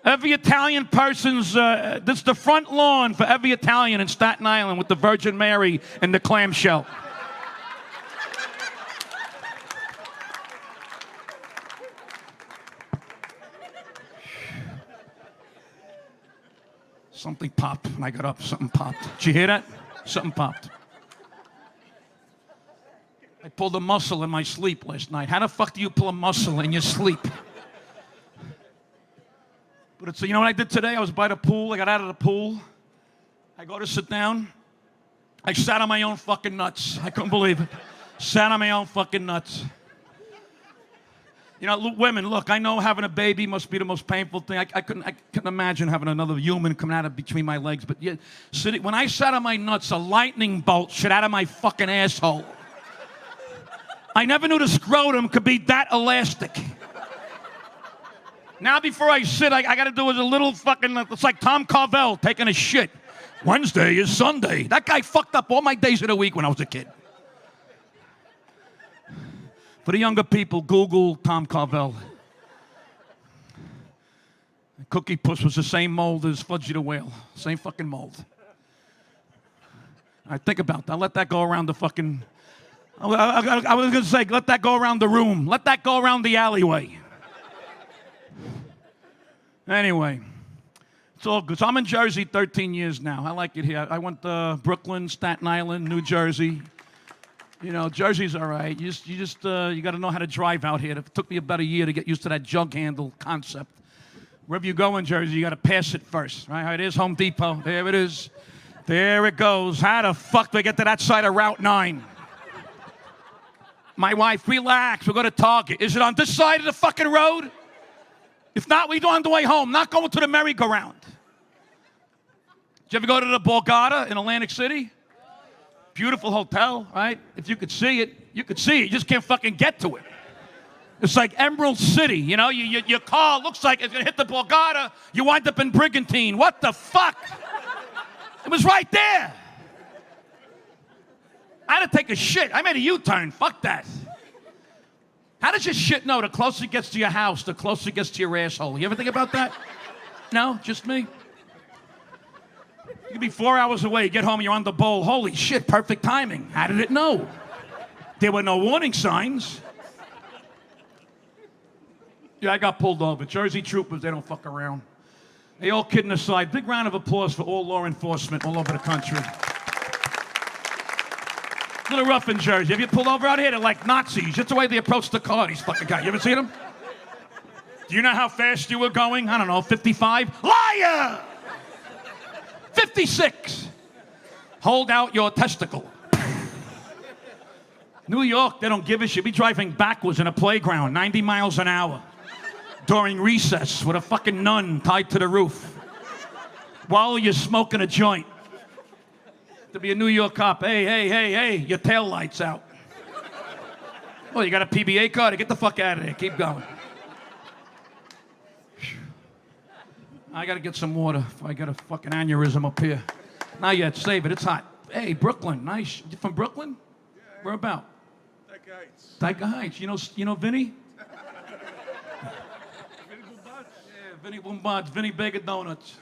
Every Italian person's, this is the front lawn for every Italian in Staten Island with the Virgin Mary and the clamshell. Something popped when I got up. Something popped. Did you hear that? Something popped. I pulled a muscle in my sleep last night. How the fuck do you pull a muscle in your sleep? But it's, you know what I did today? I was by the pool. I got out of the pool. I go to sit down. I sat on my own fucking nuts. I couldn't believe it. Sat on my own fucking nuts. You know, women, look, I know having a baby must be the most painful thing. I couldn't imagine having another human coming out of between my legs. But yeah, when I sat on my nuts, a lightning bolt shot out of my fucking asshole. I never knew the scrotum could be that elastic. Now before I sit, I got to do a little fucking, it's like Tom Carvel taking a shit. Wednesday is Sunday. That guy fucked up all my days of the week when I was a kid. For the younger people, Google Tom Carvel. Cookie Puss was the same mold as Fudgy the Whale. Same fucking mold. All right, think about that. Let that go around the fucking, I was going to say, let that go around the room. Let that go around the alleyway. Anyway, it's all good. So I'm in Jersey 13 years now. I like it here. I went to Brooklyn, Staten Island, New Jersey. You know, Jersey's all right. You got to know how to drive out here. It took me about a year to get used to that jug handle concept. Wherever you go in Jersey, you got to pass it first, right? It is Home Depot. There it is. There it goes. How the fuck do I get to that side of Route 9? My wife, relax. We're going to Target. Is it on this side of the fucking road? If not, we go on the way home. Not going to the merry-go-round. Did you ever go to the Borgata in Atlantic City? Beautiful hotel, right? If you could see it, you could see it. You just can't fucking get to it. It's like Emerald City, you know? Your car looks like it's going to hit the Borgata. You wind up in Brigantine. What the fuck? It was right there. I had to take a shit. I made a U-turn. Fuck that. How does your shit know the closer it gets to your house, the closer it gets to your asshole? You ever think about that? No? Just me? You could be 4 hours away, you get home, you're on the bowl. Holy shit, perfect timing. How did it know? There were no warning signs. Yeah, I got pulled over. Jersey troopers, they don't fuck around. Hey, all kidding aside, big round of applause for all law enforcement all over the country. A little rough in Jersey. Have you pulled over out here? They're like Nazis. Just the way they approach the car, these fucking guys. You ever seen them? Do you know how fast you were going? I don't know, 55? Liar! 56. Hold out your testicle. New York, they don't give a shit. Be driving backwards in a playground, 90 miles an hour. During recess with a fucking nun tied to the roof. While you're smoking a joint. To be a New York cop, hey, your tail light's out. Oh, you got a PBA card? Get the fuck out of there. Keep going. I gotta get some water. I got a fucking aneurysm up here. Not yet. Save it. It's hot. Hey, Brooklyn. Nice. You from Brooklyn? Yeah. Where about? Dyker Heights. Dyker Heights. You know Vinny? Vinny Boombots? Yeah, Vinny Boombots. Vinny Bag of Donuts.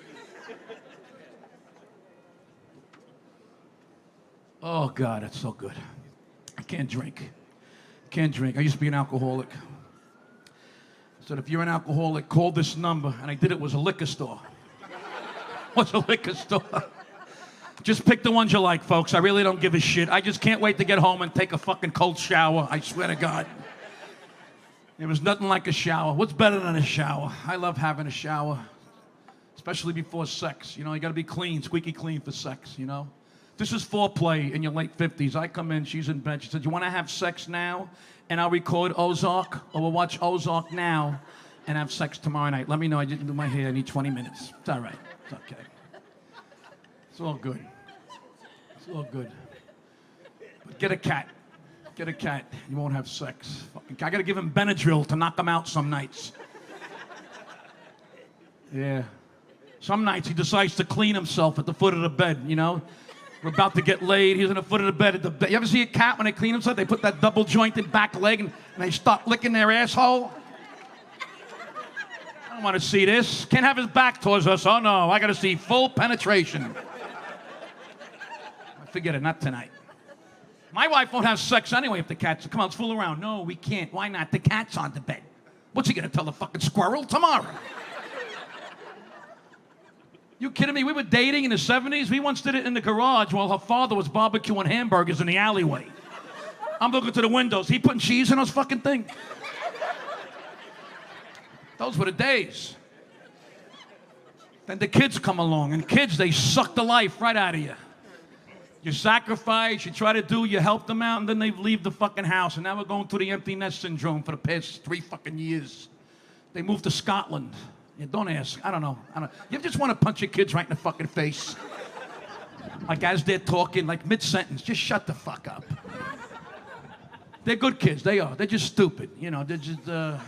Oh, God, that's so good. I can't drink. Can't drink. I used to be an alcoholic. Said, if you're an alcoholic, call this number. And I did it. Was a liquor store. What's a liquor store? Just pick the ones you like, folks. I really don't give a shit. I just can't wait to get home and take a fucking cold shower. I swear to God. There was nothing like a shower. What's better than a shower? I love having a shower. Especially before sex. You know, you got to be clean, squeaky clean for sex, you know? This is foreplay in your late 50s. I come in, she's in bed. She said, you want to have sex now? And I'll record Ozark, or we'll watch Ozark now and have sex tomorrow night. Let me know. I didn't do my hair. I need 20 minutes. It's all right. It's okay. It's all good. It's all good. But get a cat. Get a cat. You won't have sex. I got to give him Benadryl to knock him out some nights. Yeah. Some nights he decides to clean himself at the foot of the bed, you know? We're about to get laid. He's in the foot of the bed. You ever see a cat when they clean themselves? They put that double-jointed back leg and they start licking their asshole. I don't want to see this. Can't have his back towards us. Oh, no. I got to see full penetration. Forget it. Not tonight. My wife won't have sex anyway if the cat's... Come on, let's fool around. No, we can't. Why not? The cat's on the bed. What's he going to tell the fucking squirrel? Tomorrow. You kidding me? We were dating in the 70s. We once did it in the garage while her father was barbecuing hamburgers in the alleyway. I'm looking to the windows. He putting cheese in those fucking things. Those were the days. Then the kids come along, and kids, they suck the life right out of you. You sacrifice, you try to do, you help them out, and then they leave the fucking house. And now we're going through the empty nest syndrome for the past 3 fucking years. They moved to Scotland. Yeah, don't ask. I don't know. You just want to punch your kids right in the fucking face. Like as they're talking, like mid-sentence, just shut the fuck up. They're good kids, they are. They're just stupid. You know, they're just, Now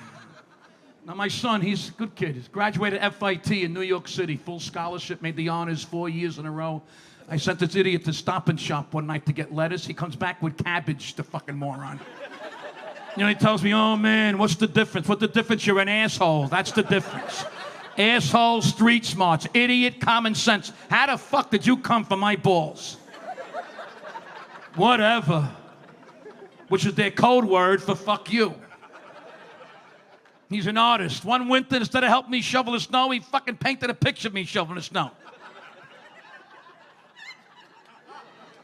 my son, he's a good kid. He's graduated FIT in New York City. Full scholarship, made the honors 4 years in a row. I sent this idiot to Stop and Shop one night to get lettuce. He comes back with cabbage, the fucking moron. You know, he tells me, oh man, what's the difference? What's the difference? You're an asshole. That's the difference. Asshole, street smarts, idiot, common sense. How the fuck did you come for my balls? Whatever. Which is their code word for fuck you. He's an artist. One winter, instead of helping me shovel the snow, he fucking painted a picture of me shoveling the snow.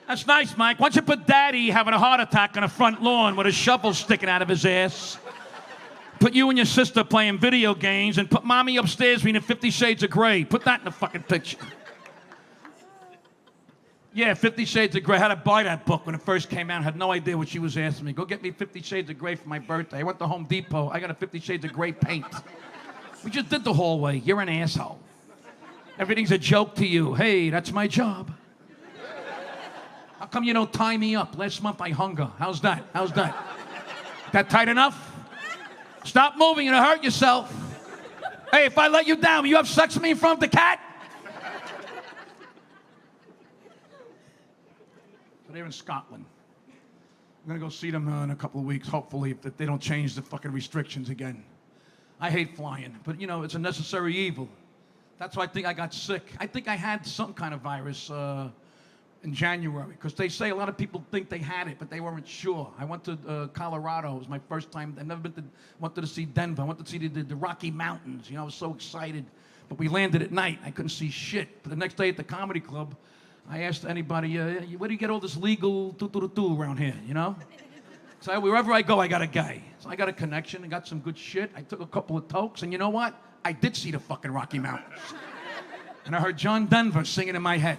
That's nice, Mike. Why don't you put Daddy having a heart attack on a front lawn with a shovel sticking out of his ass? Put you and your sister playing video games and put Mommy upstairs reading 50 Shades of Grey. Put that in the fucking picture. Yeah, 50 Shades of Grey. I had to buy that book when it first came out. I had no idea what she was asking me. Go get me 50 Shades of Grey for my birthday. I went to Home Depot. I got a 50 Shades of Grey paint. We just did the hallway. You're an asshole. Everything's a joke to you. Hey, that's my job. How come you don't tie me up? Last month I hung her. How's that? How's that? That tight enough? Stop moving, you're gonna hurt yourself. Hey, if I let you down, will you have sex with me in front of the cat? So they're in Scotland. I'm gonna go see them in a couple of weeks, hopefully, if they don't change the fucking restrictions again. I hate flying, but you know, it's a necessary evil. That's why I think I got sick. I think I had some kind of virus in January, because they say a lot of people think they had it, but they weren't sure. I went to Colorado. It was my first time. I've never been to, wanted to see Denver. I wanted to see the Rocky Mountains. You know, I was so excited. But we landed at night. I couldn't see shit. But the next day at the comedy club, I asked anybody, where do you get all this legal do around here, you know? So wherever I go, I got a guy. So I got a connection. I got some good shit. I took a couple of tokes, and you know what? I did see the fucking Rocky Mountains. And I heard John Denver singing in my head.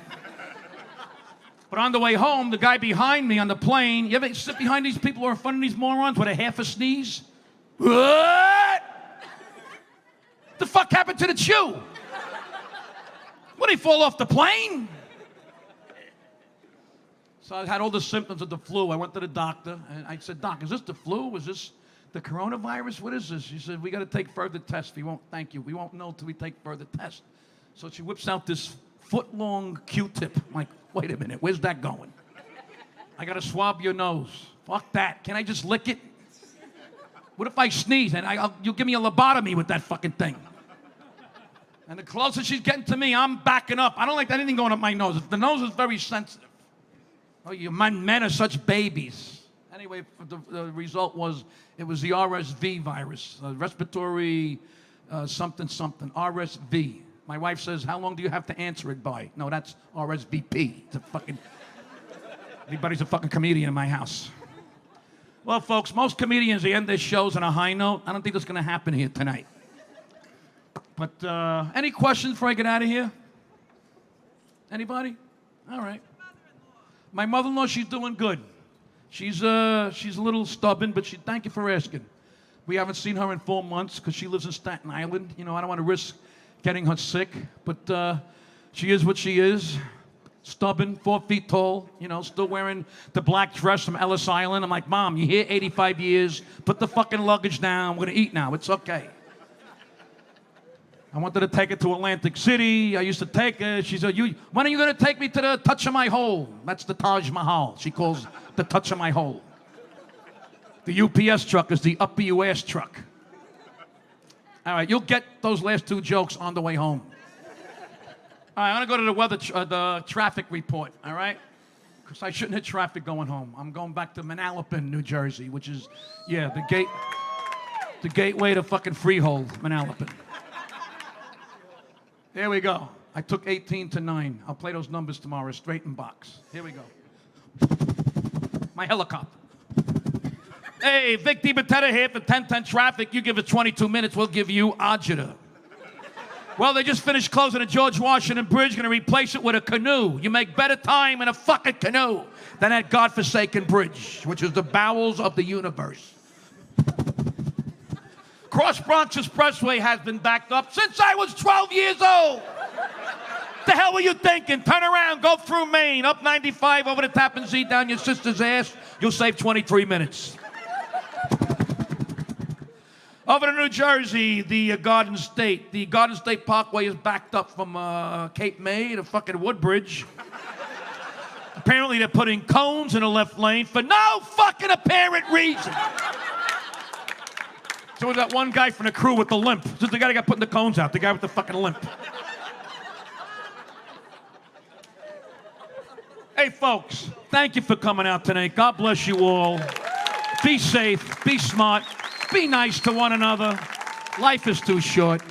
But on the way home, the guy behind me on the plane, you ever sit behind these people who are in front of these morons with a half a sneeze? What? The fuck happened to the chew? What, did he fall off the plane? So I had all the symptoms of the flu. I went to the doctor, and I said, Doc, is this the flu? Is this the coronavirus? What is this? She said, we got to take further tests. We won't, thank you. We won't know till we take further tests. So she whips out this foot-long Q-tip. I'm like, wait a minute, where's that going? I gotta swab your nose. Fuck that. Can I just lick it? What if I sneeze and you'll give me a lobotomy with that fucking thing? And the closer she's getting to me, I'm backing up. I don't like anything going up my nose. The nose is very sensitive. Oh, you men are such babies. Anyway, the result was, it was the RSV virus, respiratory something, RSV. My wife says, how long do you have to answer it by? No, that's RSVP. It's a fucking... Everybody's a fucking comedian in my house. Well, folks, most comedians, they end their shows on a high note. I don't think that's going to happen here tonight. But any questions before I get out of here? Anybody? All right. My mother-in-law, she's doing good. She's a little stubborn, but thank you for asking. We haven't seen her in 4 months because she lives in Staten Island. You know, I don't want to risk getting her sick, but she is what she is. Stubborn, 4 feet tall, you know, still wearing the black dress from Ellis Island. I'm like, Mom, you're here 85 years. Put the fucking luggage down. We're going to eat now. It's okay. I wanted to take her to Atlantic City. I used to take her. She said, when are you going to take me to the touch of my hole? That's the Taj Mahal. She calls the touch of my hole. The UPS truck is the up your ass truck. All right, you'll get those last 2 jokes on the way home. All right, I'm going to go to the weather, the traffic report, all right? Because I shouldn't hit traffic going home. I'm going back to Manalapan, New Jersey, which is, yeah, the gateway to fucking Freehold, Manalapan. Here we go. I took 18 to 9. I'll play those numbers tomorrow, straight in box. Here we go. My helicopter. Hey, Vic Dibitetto here for 1010 Traffic. You give us 22 minutes, we'll give you agita. Well, they just finished closing the George Washington Bridge, going to replace it with a canoe. You make better time in a fucking canoe than that godforsaken bridge, which is the bowels of the universe. Cross Bronx Expressway has been backed up since I was 12 years old. The hell were you thinking? Turn around, go through Maine, up 95, over the Tappan Zee, down your sister's ass. You'll save 23 minutes. Over to New Jersey, the Garden State. The Garden State Parkway is backed up from Cape May to fucking Woodbridge. Apparently they're putting cones in the left lane for no fucking apparent reason. So was that one guy from the crew with the limp. This is the guy that got putting the cones out, the guy with the fucking limp. Hey, folks, thank you for coming out tonight. God bless you all. Be safe, be smart, be nice to one another. Life is too short.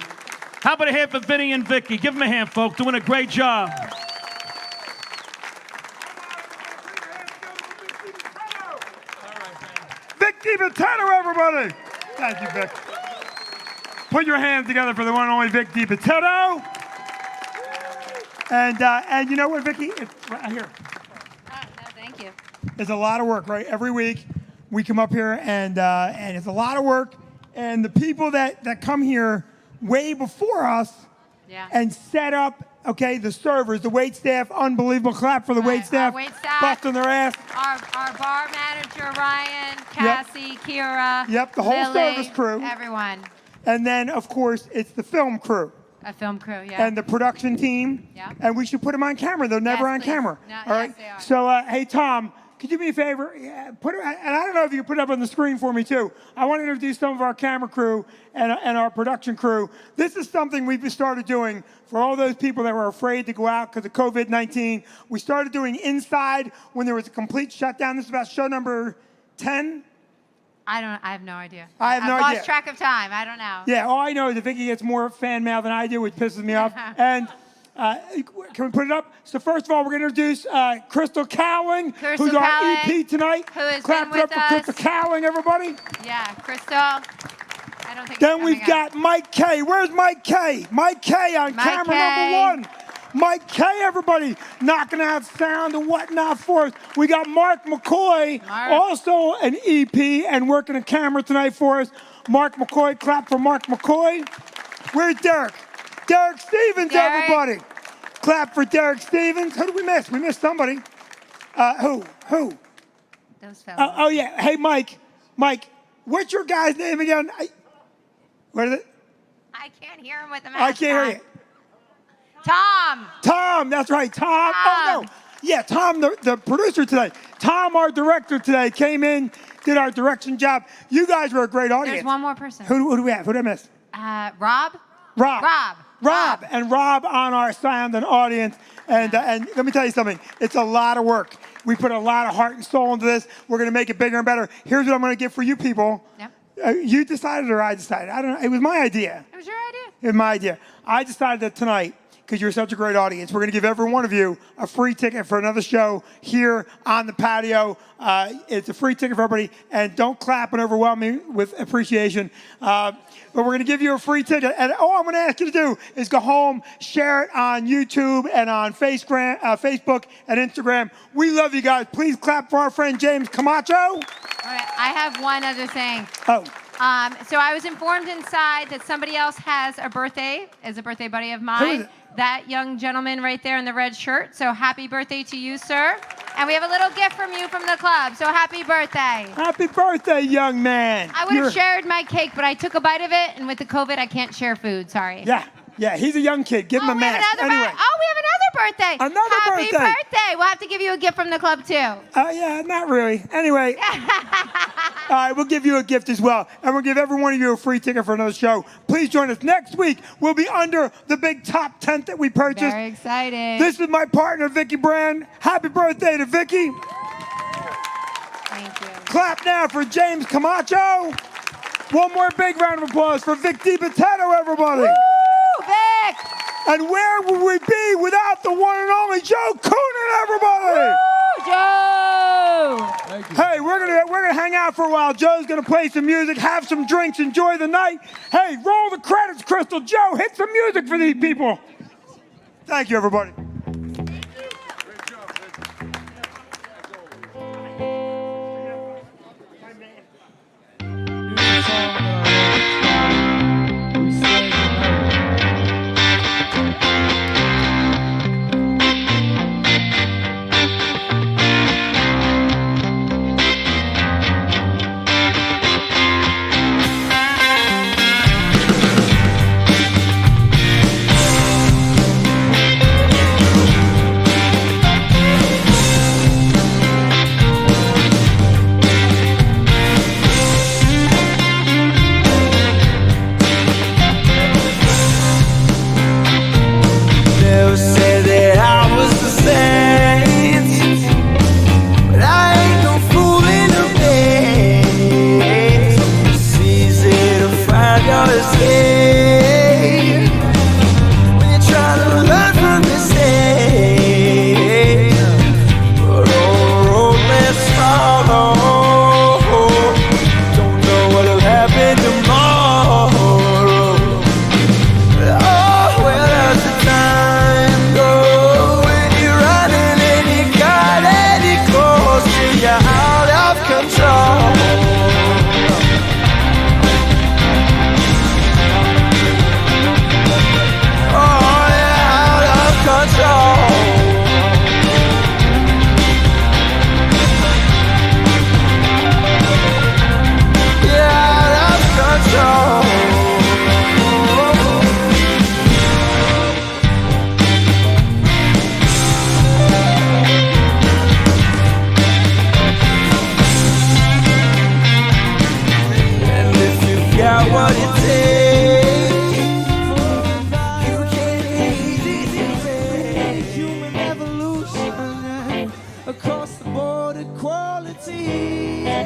How about a hand for Vinny and Vicky? Give them a hand, folks. Doing a great job. Vic Dibitetto, everybody. Thank you, Vic. Put your hands together for the one and only Vic Dibitetto. And you know what, Vicky? It's right here. It's a lot of work, right? Every week we come up here and it's a lot of work. And the people that come here way before us and set up, okay, the servers, the wait staff, unbelievable clap for the wait staff, busting their ass. Our bar manager, Ryan, Cassie, Kira. Yep, the whole Lily, service crew. Everyone. And then, of course, it's the film crew. A film crew, yeah. And the production team. Yeah. And we should put them on camera. They're never on please. camera. No, all right. yes, they are. So, hey, Tom, could you do me a favor? Yeah, put it, and I don't know if you can put it up on the screen for me, too. I want to introduce some of our camera crew and our production crew. This is something we've started doing for all those people that were afraid to go out because of COVID-19. We started doing inside when there was a complete shutdown. This is about show number 10. I have no idea. I've lost track of time. I don't know. Yeah, all I know is that Vicky gets more fan mail than I do, which pisses me off. And can we put it up? So first of all, we're going to introduce Crystal Cowling, who's our EP tonight. Who has Clap been it up with for Crystal Cowling, everybody. Yeah, Crystal. I don't think. Then we've got Mike K. Where's Mike K? Mike K on camera number 1. Mike K, everybody, knocking out sound and whatnot for us. We got Mark McCoy, also an EP and working a camera tonight for us. Mark McCoy, clap for Mark McCoy. Where's Derek? Derek Stevens, everybody. Clap for Derek Stevens. Who did we miss? We missed somebody. Who? Those fellas. Oh, yeah. Hey, Mike, what's your guy's name again? What is it? I can't hear him with the mask. I can't hear you. Tom, that's right, Tom. Oh, no. Yeah, Tom, the producer today. Tom, our director today, came in, did our direction job. You guys were a great audience. There's one more person. Who do we have? Who did I miss? Rob. And Rob on our sound and audience. And let me tell you something. It's a lot of work. We put a lot of heart and soul into this. We're going to make it bigger and better. Here's what I'm going to give for you people. Yep. You decided or I decided? I don't know. It was my idea. It was your idea. It was my idea. I decided that tonight, because you're such a great audience, we're going to give every one of you a free ticket for another show here on the patio. It's a free ticket for everybody. And don't clap and overwhelm me with appreciation. But we're going to give you a free ticket. And all I'm going to ask you to do is go home, share it on YouTube and on Facebook and Instagram. We love you guys. Please clap for our friend James Camacho. All right, I have one other thing. Oh. So I was informed inside that somebody else has a birthday, is a birthday buddy of mine. Who is it? That young gentleman right there in the red shirt. So happy birthday to you, sir. And we have a little gift from you from the club. So happy birthday. Happy birthday, young man. I would have shared my cake, but I took a bite of it, and with the COVID, I can't share food. Sorry. Yeah, he's a young kid. Give him a mask. We have another birthday. Happy birthday. We'll have to give you a gift from the club, too. Yeah, not really. Anyway. All right, we'll give you a gift as well. And we'll give every one of you a free ticket for another show. Please join us. Next week, we'll be under the big top tent that we purchased. Very exciting. This is my partner, Vicky Brand. Happy birthday to Vicky. Thank you. Clap now for James Camacho. One more big round of applause for Vic Dibitetto, everybody. Woo, Vic! And where would we be without the one and only Joe Coonan, everybody? Woo, Joe! Hey, we're gonna hang out for a while. Joe's gonna play some music, have some drinks, enjoy the night. Hey, roll the credits, Crystal. Joe, hit some music for these people. Thank you, everybody. easy.